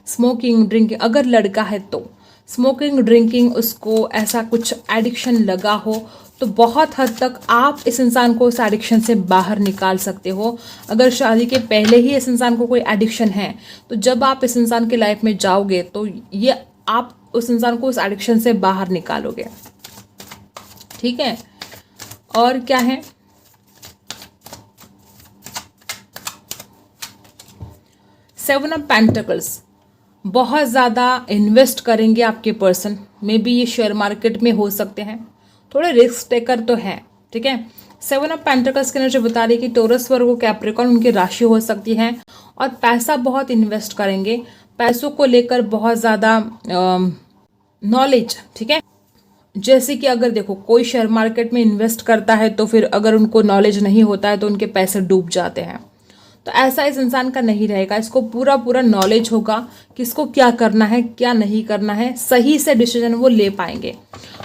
स्मोकिंग, ड्रिंकिंग, अगर लड़का है तो स्मोकिंग, ड्रिंकिंग, उसको ऐसा कुछ एडिक्शन लगा हो तो बहुत हद तक आप इस इंसान को उस एडिक्शन से बाहर निकाल सकते हो। अगर शादी के पहले ही इस इंसान को कोई एडिक्शन है तो जब आप इस इंसान की लाइफ में जाओगे तो ये आप उस इंसान को उस एडिक्शन से बाहर निकालोगे, ठीक है। और क्या है, सेवन ऑफ पेंटिकल्स। बहुत ज़्यादा इन्वेस्ट करेंगे आपके पर्सन, मे बी ये शेयर मार्केट में हो सकते हैं, थोड़े रिस्क टेकर तो हैं, ठीक है। सेवन ऑफ पेंटिकल्स की एनर्जी बता रही है कि टोरस, वर्गो, कैप्रिकॉर्न उनकी राशि हो सकती है, और पैसा बहुत इन्वेस्ट करेंगे, पैसों को लेकर बहुत ज़्यादा नॉलेज, ठीक है। जैसे कि अगर देखो कोई शेयर मार्केट में इन्वेस्ट करता है तो फिर अगर उनको नॉलेज नहीं होता है तो उनके पैसे डूब जाते हैं। तो ऐसा इस इंसान का नहीं रहेगा, इसको पूरा पूरा नॉलेज होगा कि इसको क्या करना है, क्या नहीं करना है, सही से डिसीजन वो ले पाएंगे।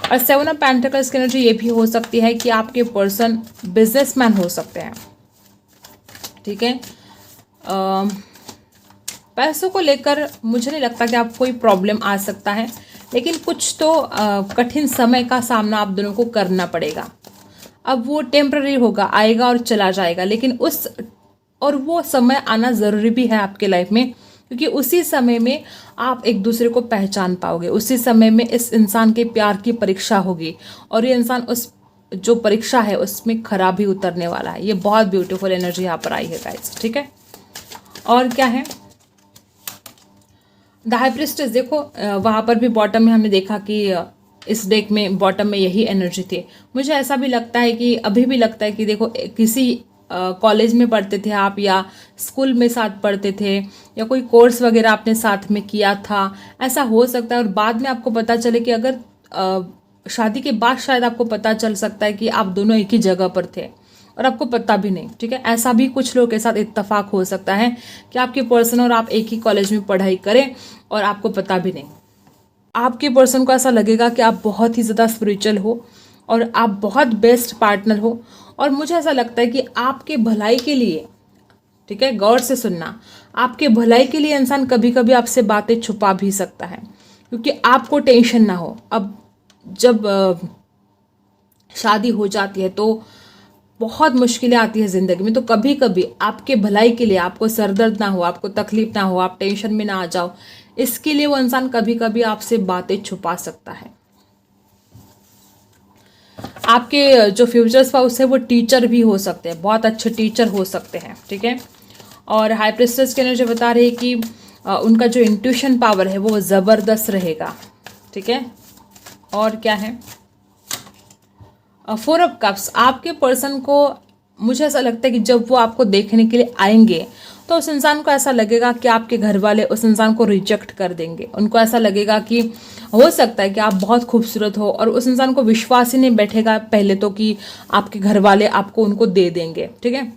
और सेवन ऑफ पेंटिकल्स की एनर्जी ये भी हो सकती है कि आपके पर्सन बिजनेसमैन हो सकते हैं, ठीक है। पैसों को लेकर मुझे नहीं लगता कि आप कोई प्रॉब्लम आ सकता है, लेकिन कुछ तो कठिन समय का सामना आप दोनों को करना पड़ेगा। अब वो टेम्पररी होगा, आएगा और चला जाएगा, लेकिन वो समय आना ज़रूरी भी है आपके लाइफ में, क्योंकि उसी समय में आप एक दूसरे को पहचान पाओगे, उसी समय में इस इंसान के प्यार की परीक्षा होगी, और ये इंसान उस जो परीक्षा है उसमें खरा भी उतरने वाला है। ये बहुत ब्यूटीफुल एनर्जी यहाँ पर आई है गाइस, ठीक है। और क्या है, द हाई प्रिस्टेस। देखो वहाँ पर भी बॉटम में हमने देखा कि इस डेक में बॉटम में यही एनर्जी थी। मुझे ऐसा भी लगता है कि अभी भी लगता है कि देखो किसी कॉलेज में पढ़ते थे आप, या स्कूल में साथ पढ़ते थे, या कोई कोर्स वगैरह आपने साथ में किया था, ऐसा हो सकता है। और बाद में आपको पता चले कि अगर शादी के बाद शायद आपको पता चल सकता है कि आप दोनों एक ही जगह पर थे, और आपको पता भी नहीं, ठीक है। ऐसा भी कुछ लोगों के साथ इत्तेफाक हो सकता है कि आपके पर्सन और आप एक ही कॉलेज में पढ़ाई करें और आपको पता भी नहीं। आपके पर्सन को ऐसा लगेगा कि आप बहुत ही ज़्यादा स्पिरिचुअल हो और आप बहुत बेस्ट पार्टनर हो, और मुझे ऐसा लगता है कि आपके भलाई के लिए, ठीक है, गौर से सुनना, आपके भलाई के लिए इंसान कभी कभी आपसे बातें छुपा भी सकता है, क्योंकि आपको टेंशन ना हो। अब जब शादी हो जाती है तो बहुत मुश्किलें आती है ज़िंदगी में, तो कभी कभी आपके भलाई के लिए, आपको सरदर्द ना हो, आपको तकलीफ ना हो, आप टेंशन में ना आ जाओ, इसके लिए वो इंसान कभी कभी आपसे बातें छुपा सकता है। आपके जो फ्यूचर स्पाउस है वो टीचर भी हो सकते हैं, बहुत अच्छे टीचर हो सकते हैं, ठीक है। और हाई प्रिस्टेस के एनर्जी बता रही है कि उनका जो इंट्यूशन पावर है वो ज़बरदस्त रहेगा, ठीक है। और क्या है, 4 ऑफ कप्स, आपके पर्सन को मुझे ऐसा लगता है कि जब वो आपको देखने के लिए आएंगे तो उस इंसान को ऐसा लगेगा कि आपके घर वाले उस इंसान को रिजेक्ट कर देंगे। उनको ऐसा लगेगा कि हो सकता है कि आप बहुत खूबसूरत हो, और उस इंसान को विश्वास ही नहीं बैठेगा पहले तो कि आपके घर वाले आपको उनको दे देंगे, ठीक है।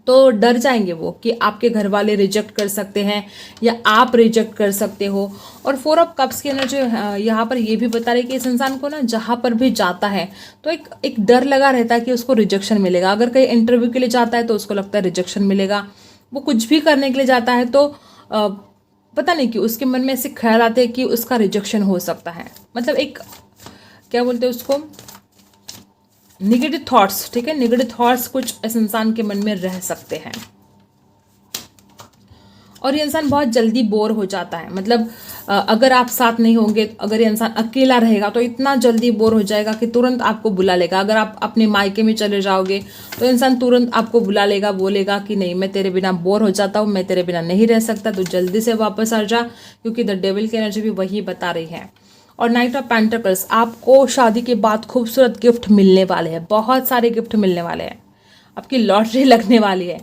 तो डर जाएंगे वो कि आपके घर वाले रिजेक्ट कर सकते हैं या आप रिजेक्ट कर सकते हो। और 4 ऑफ कप्स की एनर्जी यहाँ पर ये भी बता रही है कि इस इंसान को ना जहाँ पर भी जाता है तो एक डर लगा रहता है कि उसको रिजेक्शन मिलेगा। अगर कहीं इंटरव्यू के लिए जाता है तो उसको लगता है रिजेक्शन मिलेगा। वो कुछ भी करने के लिए जाता है तो पता नहीं कि उसके मन में ऐसे ख्याल आते हैं कि उसका रिजेक्शन हो सकता है। मतलब एक क्या बोलते हैं उसको, नेगेटिव थॉट्स, ठीक है, नेगेटिव थॉट्स कुछ इस इंसान के मन में रह सकते हैं। और ये इंसान बहुत जल्दी बोर हो जाता है। मतलब अगर आप साथ नहीं होंगे, अगर ये इंसान अकेला रहेगा तो इतना जल्दी बोर हो जाएगा कि तुरंत आपको बुला लेगा। अगर आप अपने मायके में चले जाओगे तो इंसान तुरंत आपको बुला लेगा, बोलेगा कि नहीं, मैं तेरे बिना बोर हो जाता हूँ, मैं तेरे बिना नहीं रह सकता, तो जल्दी से वापस आ जा, क्योंकि द डेविल की एनर्जी भी वही बता रही है। और नाइट ऑफ पेंटिकल्स, आपको शादी के बाद खूबसूरत गिफ्ट मिलने वाले हैं, बहुत सारे गिफ्ट मिलने वाले हैं, आपकी लॉटरी लगने वाली है।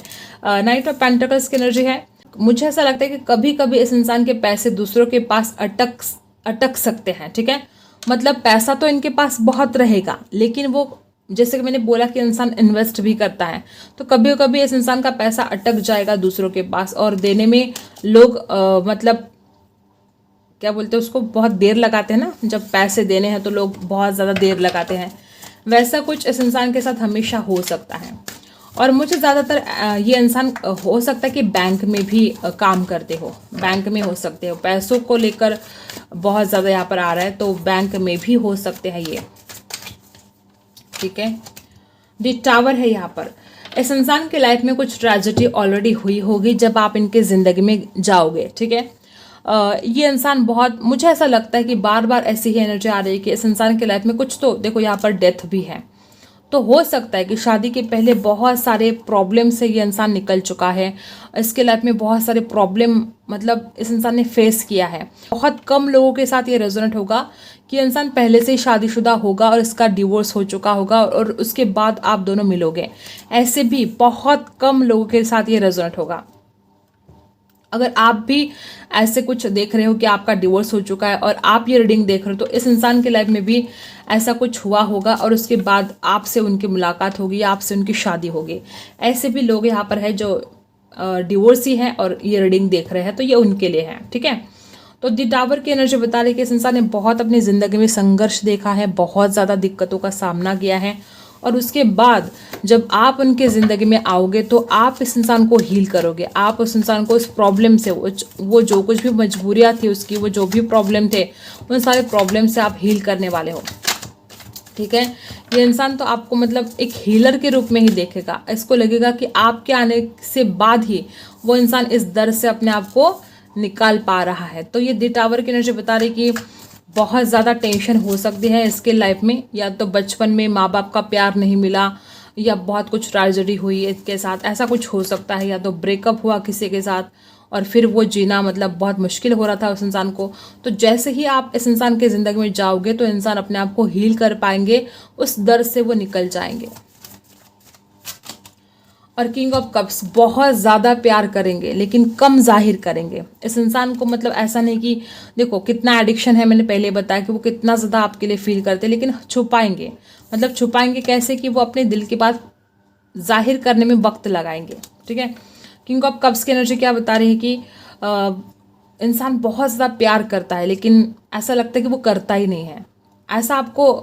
नाइट ऑफ पेंटिकल्स की एनर्जी है। मुझे ऐसा लगता है कि कभी कभी इस इंसान के पैसे दूसरों के पास अटक सकते हैं, ठीक है। मतलब पैसा तो इनके पास बहुत रहेगा, लेकिन वो, जैसे कि मैंने बोला कि इंसान इन्वेस्ट भी करता है, तो कभी कभी इस इंसान का पैसा अटक जाएगा दूसरों के पास, और देने में लोग मतलब क्या बोलते हैं उसको, बहुत देर लगाते हैं ना। जब पैसे देने हैं तो लोग बहुत ज़्यादा देर लगाते हैं, वैसा कुछ इस इंसान के साथ हमेशा हो सकता है। और मुझे ज़्यादातर ये इंसान हो सकता है कि बैंक में भी काम करते हो, बैंक में हो सकते हो, पैसों को लेकर बहुत ज़्यादा यहाँ पर आ रहा है, तो बैंक में भी हो सकते हैं ये, ठीक है। दी टावर है यहाँ पर। इस इंसान के लाइफ में कुछ ट्रेजेडी ऑलरेडी हुई होगी जब आप इनके ज़िंदगी में जाओगे, ठीक है। ये इंसान बहुत, मुझे ऐसा लगता है कि बार बार ऐसी ही एनर्जी आ रही है कि इस इंसान के लाइफ में कुछ, तो देखो यहाँ पर डेथ भी है, तो हो सकता है कि शादी के पहले बहुत सारे प्रॉब्लम से ये इंसान निकल चुका है। इसके लाइफ में बहुत सारे प्रॉब्लम मतलब इस इंसान ने फेस किया है। बहुत कम लोगों के साथ ये रेजोनेट होगा कि इंसान पहले से ही शादीशुदा होगा और इसका डिवोर्स हो चुका होगा और उसके बाद आप दोनों मिलोगे। ऐसे भी बहुत कम लोगों के साथ ये रेजोनेट होगा। अगर आप भी ऐसे कुछ देख रहे हो कि आपका डिवोर्स हो चुका है और आप ये रीडिंग देख रहे हो, तो इस इंसान की लाइफ में भी ऐसा कुछ हुआ होगा और उसके बाद आपसे उनकी मुलाकात होगी या आपसे उनकी शादी होगी। ऐसे भी लोग यहाँ पर है जो डिवोर्सी हैं और ये रीडिंग देख रहे हैं, तो ये उनके लिए है, ठीक है। तो दी टावर की एनर्जी बता रही है कि इस इंसान ने बहुत अपनी ज़िंदगी में संघर्ष देखा है, बहुत ज़्यादा दिक्कतों का सामना किया है, और उसके बाद जब आप उनके ज़िंदगी में आओगे तो आप इस इंसान को हील करोगे। आप उस इंसान को उस प्रॉब्लम से, वो जो कुछ भी मजबूरियाँ थी उसकी, वो जो भी प्रॉब्लम थे, उन सारे प्रॉब्लम से आप हील करने वाले हो, ठीक है। ये इंसान तो आपको मतलब एक हीलर के रूप में ही देखेगा। इसको लगेगा कि आपके आने से बाद ही वो इंसान इस दर्द से अपने आप को निकाल पा रहा है। तो ये दी टावर की एनर्जी बता रही कि बहुत ज़्यादा टेंशन हो सकती है इसके लाइफ में, या तो बचपन में माँ बाप का प्यार नहीं मिला, या बहुत कुछ ट्रेजेडी हुई इसके साथ, ऐसा कुछ हो सकता है, या तो ब्रेकअप हुआ किसी के साथ और फिर वो जीना मतलब बहुत मुश्किल हो रहा था उस इंसान को। तो जैसे ही आप इस इंसान के ज़िंदगी में जाओगे तो इंसान अपने आप को हील कर पाएंगे, उस दर्द से वो निकल जाएंगे। और किंग ऑफ कप्स, बहुत ज़्यादा प्यार करेंगे लेकिन कम जाहिर करेंगे इस इंसान को। मतलब ऐसा नहीं कि, देखो कितना एडिक्शन है, मैंने पहले बताया कि वो कितना ज़्यादा आपके लिए फील करते हैं, लेकिन छुपाएंगे। मतलब छुपाएंगे कैसे, कि वो अपने दिल की बात जाहिर करने में वक्त लगाएंगे, ठीक है। क्योंकि अब कब्ज़ की एनर्जी क्या बता रही है कि इंसान बहुत ज़्यादा प्यार करता है लेकिन ऐसा लगता है कि वो करता ही नहीं है। ऐसा आपको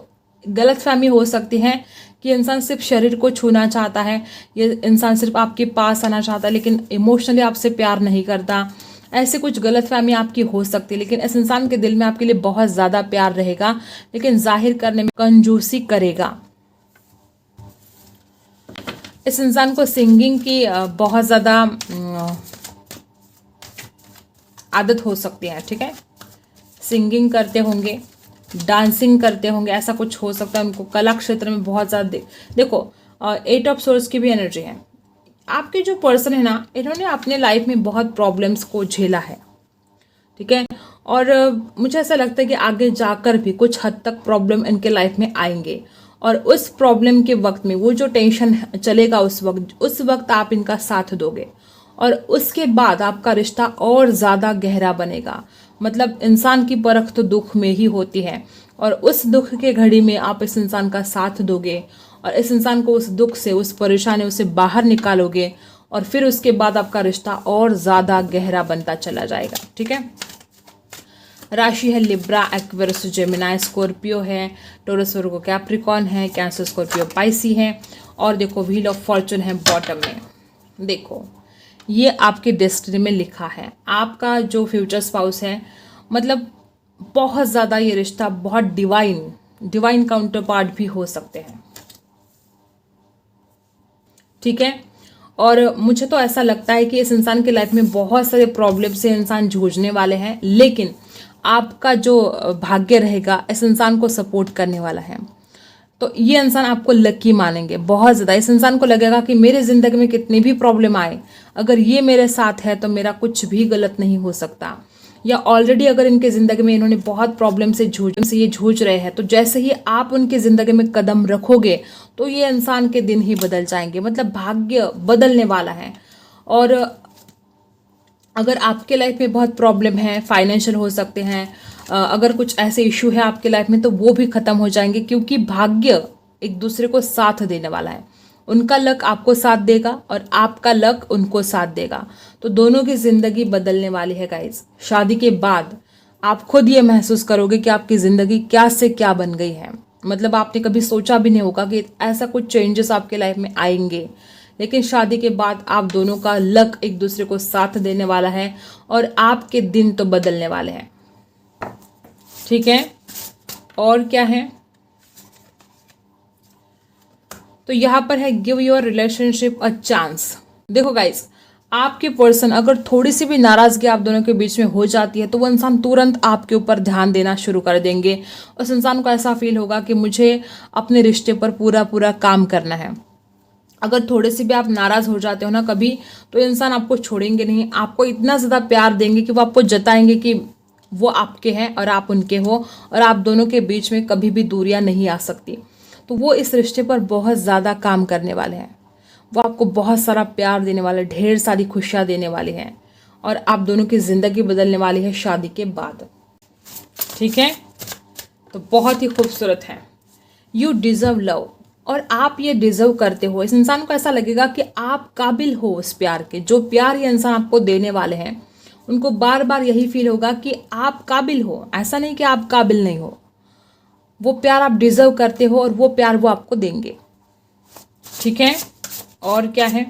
गलतफहमी हो सकती है कि इंसान सिर्फ शरीर को छूना चाहता है, ये इंसान सिर्फ आपके पास आना चाहता है लेकिन इमोशनली आपसे प्यार नहीं करता। ऐसे कुछ गलतफहमी आपकी हो सकती है, लेकिन इस इंसान के दिल में आपके लिए बहुत ज़्यादा प्यार रहेगा, लेकिन जाहिर करने में कंजूसी करेगा। इस इंसान को सिंगिंग की बहुत ज़्यादा आदत हो सकती है, ठीक है। सिंगिंग करते होंगे, डांसिंग करते होंगे, ऐसा कुछ हो सकता है। उनको कला क्षेत्र में बहुत ज़्यादा देखो 8 ऑफ सोर्स की भी एनर्जी है। आपके जो पर्सन है ना, इन्होंने अपने लाइफ में बहुत प्रॉब्लम्स को झेला है, ठीक है। और मुझे ऐसा लगता है कि आगे जाकर भी कुछ हद तक प्रॉब्लम इनके लाइफ में आएंगे, और उस प्रॉब्लम के वक्त में वो जो टेंशन चलेगा उस वक्त आप इनका साथ दोगे, और उसके बाद आपका रिश्ता और ज़्यादा गहरा बनेगा। मतलब इंसान की परख तो दुख में ही होती है, और उस दुख के घड़ी में आप इस इंसान का साथ दोगे और इस इंसान को उस दुख से, उस परेशानी से बाहर निकालोगे, और फिर उसके बाद आपका रिश्ता और ज़्यादा गहरा बनता चला जाएगा, ठीक है। राशि है लिब्रा, एक्वेरियस, जेमिनाई, स्कॉर्पियो है, टॉरस, वर्गो, कैप्रिकॉर्न है, कैंसर, स्कॉर्पियो, पाइसी है। और देखो व्हील ऑफ फॉर्चून है बॉटम में। देखो ये आपके डेस्टिनी में लिखा है। आपका जो फ्यूचर स्पाउस है, मतलब बहुत ज़्यादा ये रिश्ता बहुत डिवाइन काउंटर पार्ट भी हो सकते हैं, ठीक है। और मुझे तो ऐसा लगता है कि इस इंसान के लाइफ में बहुत सारे प्रॉब्लम से इंसान जूझने वाले हैं, लेकिन आपका जो भाग्य रहेगा इस इंसान को सपोर्ट करने वाला है। तो ये इंसान आपको लकी मानेंगे बहुत ज़्यादा। इस इंसान को लगेगा कि मेरे ज़िंदगी में कितनी भी प्रॉब्लम आए, अगर ये मेरे साथ है तो मेरा कुछ भी गलत नहीं हो सकता। या ऑलरेडी अगर इनके ज़िंदगी में इन्होंने बहुत प्रॉब्लम से जूझ रहे हैं, तो जैसे ही आप उनकी ज़िंदगी में कदम रखोगे तो ये इंसान के दिन ही बदल जाएंगे, मतलब भाग्य बदलने वाला है। और अगर आपके लाइफ में बहुत प्रॉब्लम है, फाइनेंशियल हो सकते हैं, अगर कुछ ऐसे इशू है आपके लाइफ में, तो वो भी ख़त्म हो जाएंगे, क्योंकि भाग्य एक दूसरे को साथ देने वाला है। उनका लक आपको साथ देगा और आपका लक उनको साथ देगा, तो दोनों की ज़िंदगी बदलने वाली है गाइज। शादी के बाद आप खुद ये महसूस करोगे कि आपकी ज़िंदगी क्या से क्या बन गई है। मतलब आपने कभी सोचा भी नहीं होगा कि ऐसा कुछ चेंजेस आपके लाइफ में आएंगे, लेकिन शादी के बाद आप दोनों का लक एक दूसरे को साथ देने वाला है और आपके दिन तो बदलने वाले हैं, ठीक है। और क्या है, तो यहाँ पर है give your relationship a chance. देखो गाइस, आपके पर्सन अगर थोड़ी सी भी नाराजगी आप दोनों के बीच में हो जाती है, तो वो इंसान तुरंत आपके ऊपर ध्यान देना शुरू कर देंगे। उस इंसान को ऐसा फील होगा कि मुझे अपने रिश्ते पर पूरा काम करना है। अगर थोड़े से भी आप नाराज़ हो जाते हो ना कभी, तो इंसान आपको छोड़ेंगे नहीं, आपको इतना ज़्यादा प्यार देंगे कि वो आपको जताएंगे कि वो आपके हैं और आप उनके हो, और आप दोनों के बीच में कभी भी दूरियां नहीं आ सकती। तो वो इस रिश्ते पर बहुत ज़्यादा काम करने वाले हैं। वो आपको बहुत सारा प्यार देने वाले, ढेर सारी खुशियाँ देने वाले हैं, और आप दोनों की ज़िंदगी बदलने वाली है शादी के बाद, ठीक है। तो बहुत ही खूबसूरत है। यू डिज़र्व लव, और आप ये डिज़र्व करते हो। इस इंसान को ऐसा लगेगा कि आप काबिल हो उस प्यार के, जो प्यार ये इंसान आपको देने वाले हैं। उनको बार बार यही फील होगा कि आप काबिल हो, ऐसा नहीं कि आप काबिल नहीं हो। वो प्यार आप डिज़र्व करते हो और वो प्यार वो आपको देंगे, ठीक है। और क्या है,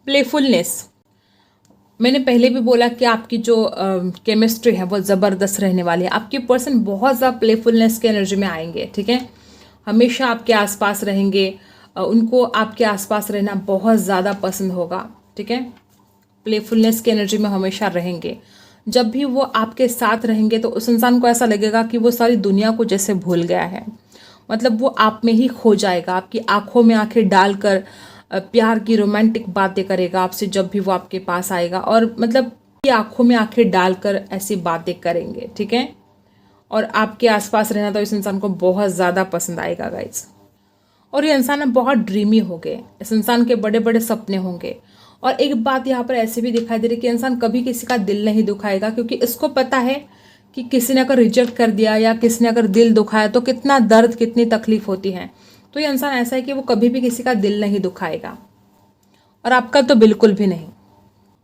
प्लेफुलनेस। मैंने पहले भी बोला कि आपकी जो केमिस्ट्री है वो ज़बरदस्त रहने वाली है। आपके पर्सन बहुत ज़्यादा प्लेफुलनेस के एनर्जी में आएंगे, ठीक है। हमेशा आपके आसपास रहेंगे, उनको आपके आसपास रहना बहुत ज़्यादा पसंद होगा, ठीक है। प्लेफुलनेस की एनर्जी में हमेशा रहेंगे। जब भी वो आपके साथ रहेंगे तो उस इंसान को ऐसा लगेगा कि वो सारी दुनिया को जैसे भूल गया है। मतलब वो आप में ही खो जाएगा, आपकी आंखों में आंखें डालकर प्यार की रोमांटिक बातें करेगा आपसे जब भी वो आपके पास आएगा, और मतलब आंखों में आंखें डालकर ऐसी बातें करेंगे, ठीक है। और आपके आसपास रहना तो इस इंसान को बहुत ज़्यादा पसंद आएगा गाइज। और ये इंसान बहुत ड्रीमी होंगे, इस इंसान के बड़े बड़े सपने होंगे। और एक बात यहाँ पर ऐसे भी दिखाई दे रही है कि इंसान कभी किसी का दिल नहीं दुखाएगा, क्योंकि इसको पता है कि किसी ने अगर रिजेक्ट कर दिया या किसी ने अगर दिल दुखाया तो कितना दर्द, कितनी तकलीफ होती है। तो ये इंसान ऐसा है कि वो कभी भी किसी का दिल नहीं दुखाएगा, और आपका तो बिल्कुल भी नहीं।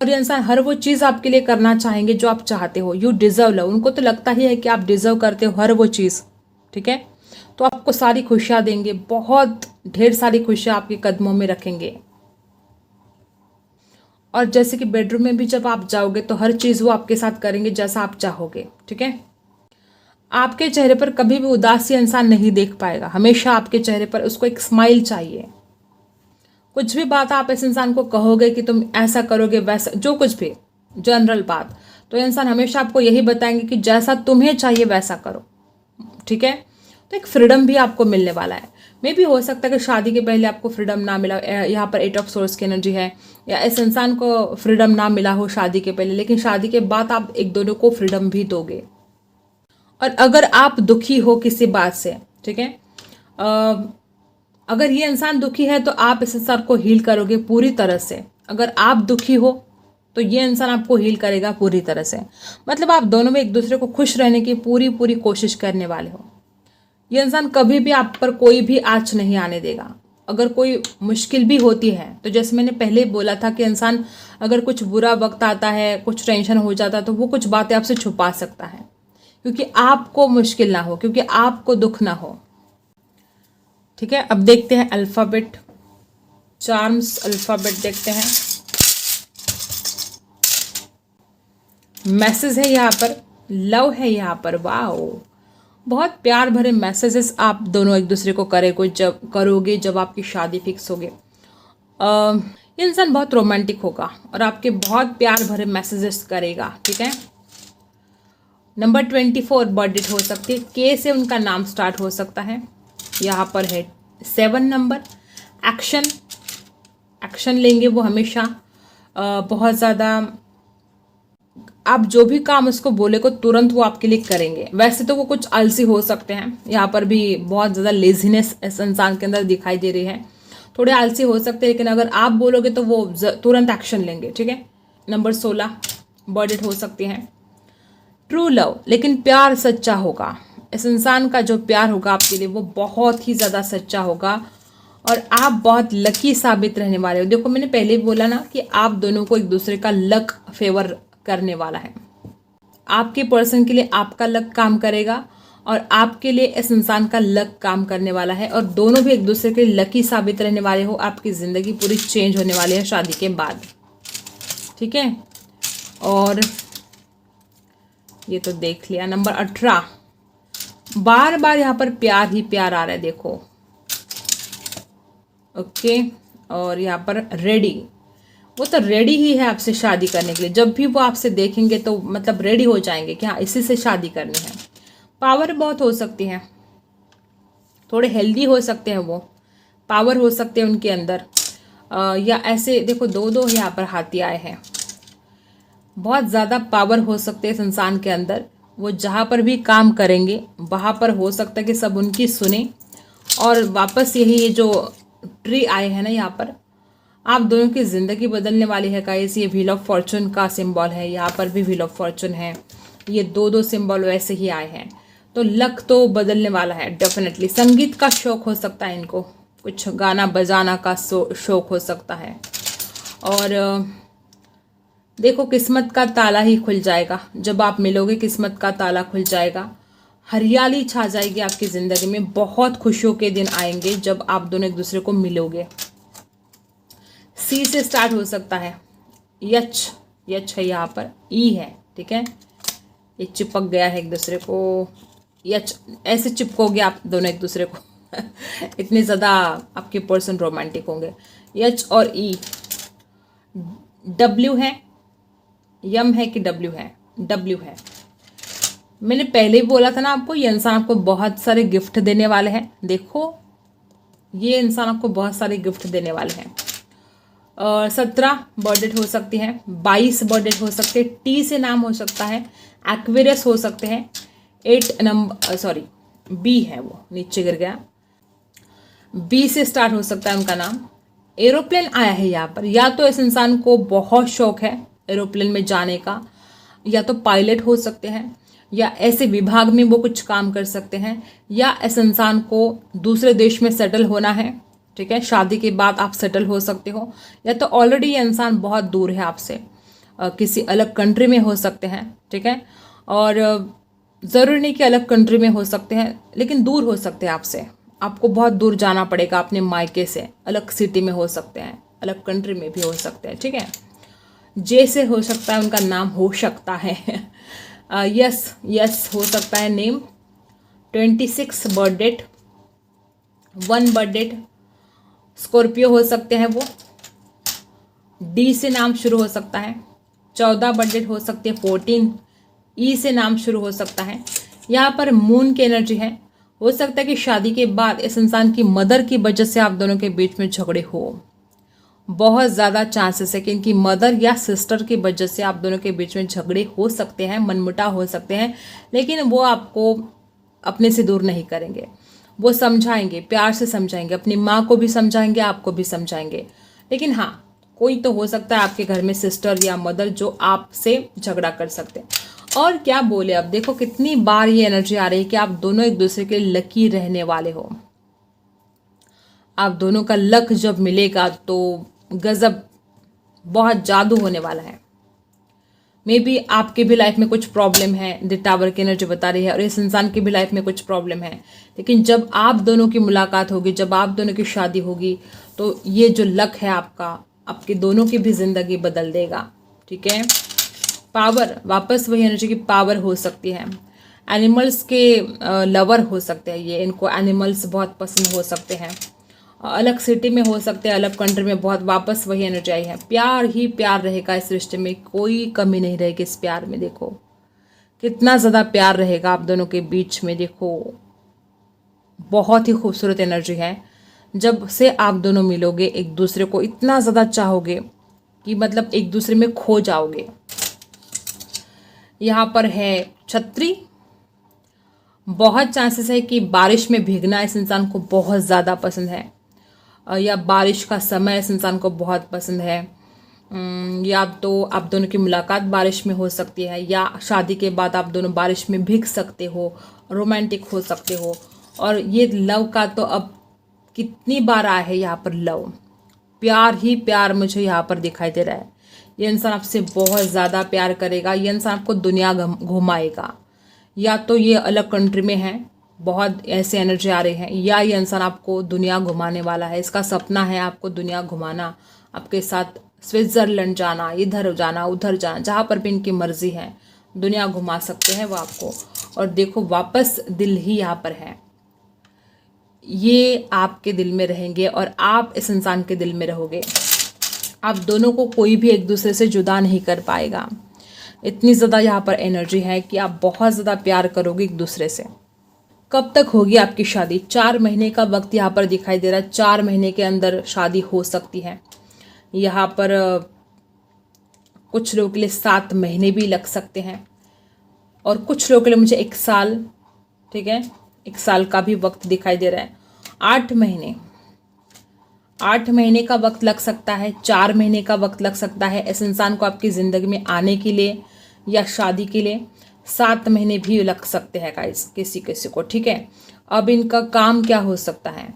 और ये इंसान हर वो चीज़ आपके लिए करना चाहेंगे जो आप चाहते हो। यू डिज़र्व लव, उनको तो लगता ही है कि आप डिज़र्व करते हो हर वो चीज़, ठीक है। तो आपको सारी खुशियाँ देंगे, बहुत ढेर सारी खुशियाँ आपके कदमों में रखेंगे। और जैसे कि बेडरूम में भी जब आप जाओगे तो हर चीज़ वो आपके साथ करेंगे जैसा आप चाहोगे, ठीक है। आपके चेहरे पर कभी भी उदासी इंसान नहीं देख पाएगा, हमेशा आपके चेहरे पर उसको एक स्माइल चाहिए। कुछ भी बात आप इस इंसान को कहोगे कि तुम ऐसा करोगे वैसा, जो कुछ भी जनरल बात, तो ये इंसान हमेशा आपको यही बताएंगे कि जैसा तुम्हें चाहिए वैसा करो, ठीक है। तो एक फ्रीडम भी आपको मिलने वाला है। मे भी हो सकता है कि शादी के पहले आपको फ्रीडम ना मिला, यहाँ पर 8 ऑफ सोर्स की एनर्जी है, या इस इंसान को फ्रीडम ना मिला हो शादी के पहले, लेकिन शादी के बाद आप एक दोनों को फ्रीडम भी दोगे। और अगर आप दुखी हो किसी बात से, ठीक है, अगर ये इंसान दुखी है तो आप इस इंसान को हील करोगे पूरी तरह से। अगर आप दुखी हो तो ये इंसान आपको हील करेगा पूरी तरह से। मतलब आप दोनों में एक दूसरे को खुश रहने की पूरी पूरी कोशिश करने वाले हो। ये इंसान कभी भी आप पर कोई भी आँच नहीं आने देगा। अगर कोई मुश्किल भी होती है तो जैसे मैंने पहले बोला था कि इंसान अगर कुछ बुरा वक्त आता है, कुछ टेंशन हो जाता है, तो वो कुछ बातें आपसे छुपा सकता है, क्योंकि आपको मुश्किल ना हो, क्योंकि आपको दुख ना हो, ठीक है। अब देखते हैं अल्फ़ाबेट चार्म्स, अल्फ़ाबेट देखते हैं। मैसेज है यहाँ पर, लव है यहाँ पर, वाओ, बहुत प्यार भरे मैसेजेस आप दोनों एक दूसरे को करोगे जब आपकी शादी फिक्स होगी। ये इंसान बहुत रोमांटिक होगा और आपके बहुत प्यार भरे मैसेजेस करेगा, ठीक है। नंबर 24 बर्थडे हो सकती है, के से उनका नाम स्टार्ट हो सकता है। यहाँ पर है 7 नंबर, एक्शन लेंगे वो हमेशा, बहुत ज़्यादा आप जो भी काम उसको बोले को तुरंत वो आपके लिए करेंगे। वैसे तो वो कुछ आलसी हो सकते हैं, यहाँ पर भी बहुत ज़्यादा लेजीनेस इस इंसान के अंदर दिखाई दे रही है, थोड़े आलसी हो सकते हैं, लेकिन अगर आप बोलोगे तो वो तुरंत एक्शन लेंगे, ठीक है। नंबर 16 बर्थडे हो सकती हैं। ट्रू लव, लेकिन प्यार सच्चा होगा। इस इंसान का जो प्यार होगा आपके लिए वो बहुत ही ज़्यादा सच्चा होगा और आप बहुत लकी साबित रहने वाले हो। देखो मैंने पहले भी बोला ना कि आप दोनों को एक दूसरे का लक फेवर करने वाला है। आपके पर्सन के लिए आपका लक काम करेगा और आपके लिए इस इंसान का लक काम करने वाला है, और दोनों भी एक दूसरे के लिए लकी साबित रहने वाले हो। आपकी ज़िंदगी पूरी चेंज होने वाली है शादी के बाद, ठीक है। और ये तो देख लिया। नंबर 18, बार बार यहाँ पर प्यार ही प्यार आ रहा है, देखो, ओके। और यहाँ पर रेडी, वो तो रेडी ही है आपसे शादी करने के लिए। जब भी वो आपसे देखेंगे तो मतलब रेडी हो जाएंगे कि हाँ इसी से शादी करनी है। पावर बहुत हो सकती है, थोड़े हेल्दी हो सकते हैं, वो पावर हो सकते हैं उनके अंदर, या ऐसे देखो 2-2 यहाँ पर हाथी आए हैं, बहुत ज़्यादा पावर हो सकते हैं इस इंसान के अंदर। वो जहाँ पर भी काम करेंगे वहाँ पर हो सकता है कि सब उनकी सुने। और वापस यही ये जो ट्री आए हैं ना यहाँ पर, आप दोनों की ज़िंदगी बदलने वाली है गाइस। ये व्हील ऑफ फॉर्चून का सिंबल है, यहाँ पर भी व्हील ऑफ फॉर्चून है, ये 2-2 सिंबल वैसे ही आए हैं, तो लक तो बदलने वाला है डेफिनेटली। संगीत का शौक हो सकता है इनको, कुछ गाना बजाना का शौक हो सकता है। और देखो किस्मत का ताला ही खुल जाएगा जब आप मिलोगे, किस्मत का ताला खुल जाएगा, हरियाली छा जाएगी आपकी ज़िंदगी में, बहुत खुशियों के दिन आएंगे जब आप दोनों एक दूसरे को मिलोगे। सी से स्टार्ट हो सकता है, यच है यहाँ पर, ई है, ठीक है। ये चिपक गया है एक दूसरे को, यच ऐसे चिपकोगे आप दोनों एक दूसरे को इतने ज़्यादा आपके पर्सन रोमांटिक होंगे। यच और ई, डब्ल्यू है, यम है कि डब्ल्यू है, डब्ल्यू है। मैंने पहले ही बोला था ना आपको, ये इंसान आपको बहुत सारे गिफ्ट देने वाले हैं। देखो ये इंसान आपको बहुत सारे गिफ्ट देने वाले हैं। 17 बर्थडे हो सकती है, 22 बर्थडे हो सकते हैं, टी से नाम हो सकता है, एक्वेरियस हो सकते हैं। 8 नंबर सॉरी बी है, वो नीचे गिर गया, बी से स्टार्ट हो सकता है उनका नाम। एरोप्लेन आया है यहाँ पर, या तो इस इंसान को बहुत शौक है एरोप्लेन में जाने का, या तो पायलट हो सकते हैं, या ऐसे विभाग में वो कुछ काम कर सकते हैं, या इस इंसान को दूसरे देश में सेटल होना है, ठीक है, शादी के बाद आप सेटल हो सकते हो, या तो ऑलरेडी ये इंसान बहुत दूर है आपसे, किसी अलग कंट्री में हो सकते हैं, ठीक है, और ज़रूरी नहीं कि अलग कंट्री में हो सकते हैं, लेकिन दूर हो सकते हैं आपसे, आपको बहुत दूर जाना पड़ेगा अपने मायके से, अलग सिटी में हो सकते हैं, अलग कंट्री में भी हो सकते हैं, ठीक है। जे से हो सकता है, उनका नाम हो सकता है। यस यस हो सकता है name. 26 birth date, 1 birth date, Scorpio हो सकते हैं वो। डी से नाम शुरू हो सकता है। 14 बर्थ डेट हो सकती है। 14 ई से नाम शुरू हो सकता है। यहाँ पर मून की एनर्जी है। हो सकता है कि शादी के बाद इस इंसान की मदर की वजह से आप दोनों के बीच में झगड़े हो। बहुत ज़्यादा चांसेस है कि इनकी मदर या सिस्टर की वजह से आप दोनों के बीच में झगड़े हो सकते हैं, मनमुटाव हो सकते हैं, लेकिन वो आपको अपने से दूर नहीं करेंगे। वो समझाएंगे, प्यार से समझाएंगे, अपनी माँ को भी समझाएंगे, आपको भी समझाएंगे। लेकिन हाँ, कोई तो हो सकता है आपके घर में सिस्टर या मदर जो आपसे झगड़ा कर सकते हैं। और क्या बोले, अब देखो कितनी बार ये एनर्जी आ रही है कि आप दोनों एक दूसरे के लकी रहने वाले हो। आप दोनों का लक जब मिलेगा तो गजब, बहुत जादू होने वाला है। मे बी आपके भी लाइफ में कुछ प्रॉब्लम है, द टावर की एनर्जी बता रही है, और इस इंसान की भी लाइफ में कुछ प्रॉब्लम है, लेकिन जब आप दोनों की मुलाकात होगी, जब आप दोनों की शादी होगी, तो ये जो लक है आपका, आपके दोनों की भी जिंदगी बदल देगा, ठीक है। पावर, वापस वही एनर्जी की पावर हो सकती है। एनिमल्स के लवर हो सकते हैं ये, इनको एनिमल्स बहुत पसंद हो सकते हैं। अलग सिटी में हो सकते हैं, अलग कंट्री में, बहुत वापस वही एनर्जी आई है। प्यार ही प्यार रहेगा इस रिश्ते में, कोई कमी नहीं रहेगी इस प्यार में। देखो कितना ज़्यादा प्यार रहेगा आप दोनों के बीच में। देखो बहुत ही खूबसूरत एनर्जी है। जब से आप दोनों मिलोगे, एक दूसरे को इतना ज़्यादा चाहोगे कि मतलब एक दूसरे में खो जाओगे। यहाँ पर है छतरी। बहुत चांसेस है कि बारिश में भीगना इस इंसान को बहुत ज़्यादा पसंद है, या बारिश का समय इस इंसान को बहुत पसंद है, या तो आप दोनों की मुलाकात बारिश में हो सकती है, या शादी के बाद आप दोनों बारिश में भीग सकते हो, रोमांटिक हो सकते हो। और ये लव का तो अब कितनी बार आया है यहाँ पर, लव, प्यार ही प्यार मुझे यहाँ पर दिखाई दे रहा है। ये इंसान आपसे बहुत ज़्यादा प्यार करेगा। ये इंसान आपको दुनिया घुमाएगा, या तो ये अलग कंट्री में है, बहुत ऐसे एनर्जी आ रही है, या ये इंसान आपको दुनिया घुमाने वाला है। इसका सपना है आपको दुनिया घुमाना, आपके साथ स्विट्ज़रलैंड जाना, इधर जाना, उधर जाना, जहाँ पर भी इनकी मर्जी है दुनिया घुमा सकते हैं वो आपको। और देखो वापस दिल ही यहाँ पर है, ये आपके दिल में रहेंगे और आप इस इंसान के दिल में रहोगे। आप दोनों को कोई भी एक दूसरे से जुदा नहीं कर पाएगा। इतनी ज़्यादा यहाँ पर एनर्जी है कि आप बहुत ज़्यादा प्यार करोगे एक दूसरे से। कब तक होगी आपकी शादी? 4 महीने का वक्त यहाँ पर दिखाई दे रहा है। 4 महीने के अंदर शादी हो सकती है। यहाँ पर कुछ लोगों के लिए 7 महीने भी लग सकते हैं, और कुछ लोगों के लिए मुझे 1 साल, ठीक है, 1 साल का भी वक्त दिखाई दे रहा है। 8 महीने, 8 महीने का वक्त लग सकता है, 4 महीने का वक्त लग सकता है इस इंसान को आपकी ज़िंदगी में आने के लिए या शादी के लिए। 7 महीने भी लग सकते हैं गाइस किसी किसी को, ठीक है। अब इनका काम क्या हो सकता है?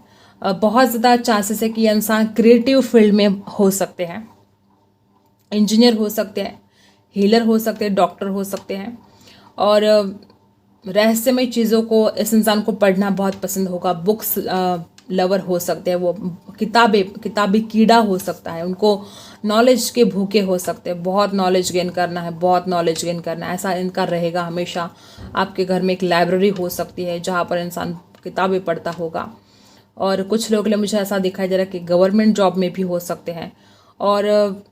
बहुत ज़्यादा चांसेस है कि ये इंसान क्रिएटिव फील्ड में हो सकते हैं, इंजीनियर हो सकते हैं, हीलर हो सकते हैं, डॉक्टर हो सकते हैं, और रहस्यमय चीज़ों को इस इंसान को पढ़ना बहुत पसंद होगा। बुक्स लवर हो सकते हैं, वो किताबी कीड़ा हो सकता है, उनको नॉलेज के भूखे हो सकते हैं, बहुत नॉलेज गेन करना है, बहुत नॉलेज गेन करना है, ऐसा इनका रहेगा हमेशा। आपके घर में एक लाइब्रेरी हो सकती है जहाँ पर इंसान किताबें पढ़ता होगा। और कुछ लोगों के लिए मुझे ऐसा दिखाई दे रहा है कि गवर्नमेंट जॉब में भी हो सकते हैं, और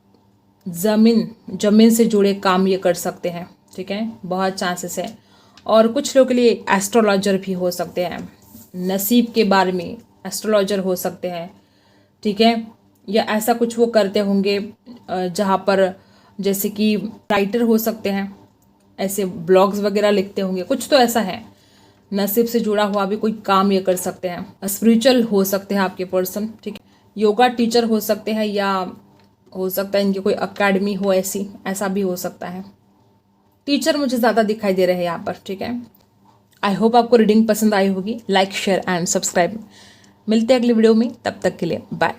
ज़मीन से जुड़े काम ये कर सकते हैं, ठीक है, बहुत चांसेस है। और कुछ लोगों के लिए एस्ट्रोलॉजर भी हो सकते हैं, नसीब के बारे में एस्ट्रोलॉजर हो सकते हैं, ठीक है, या ऐसा कुछ वो करते होंगे जहाँ पर जैसे कि राइटर हो सकते हैं, ऐसे ब्लॉग्स वगैरह लिखते होंगे, कुछ तो ऐसा है। नसीब से जुड़ा हुआ भी कोई काम ये कर सकते हैं। स्पिरिचुअल हो सकते हैं आपके पर्सन, ठीक है, योगा टीचर हो सकते हैं, या हो सकता है इनकी कोई अकेडमी हो ऐसी, ऐसा भी हो सकता है। टीचर मुझे ज़्यादा दिखाई दे रहे हैं यहाँ पर, ठीक है। आई होप आपको रीडिंग पसंद आई होगी। Like share and subscribe. मिलते हैं अगली वीडियो में, तब तक के लिए बाय।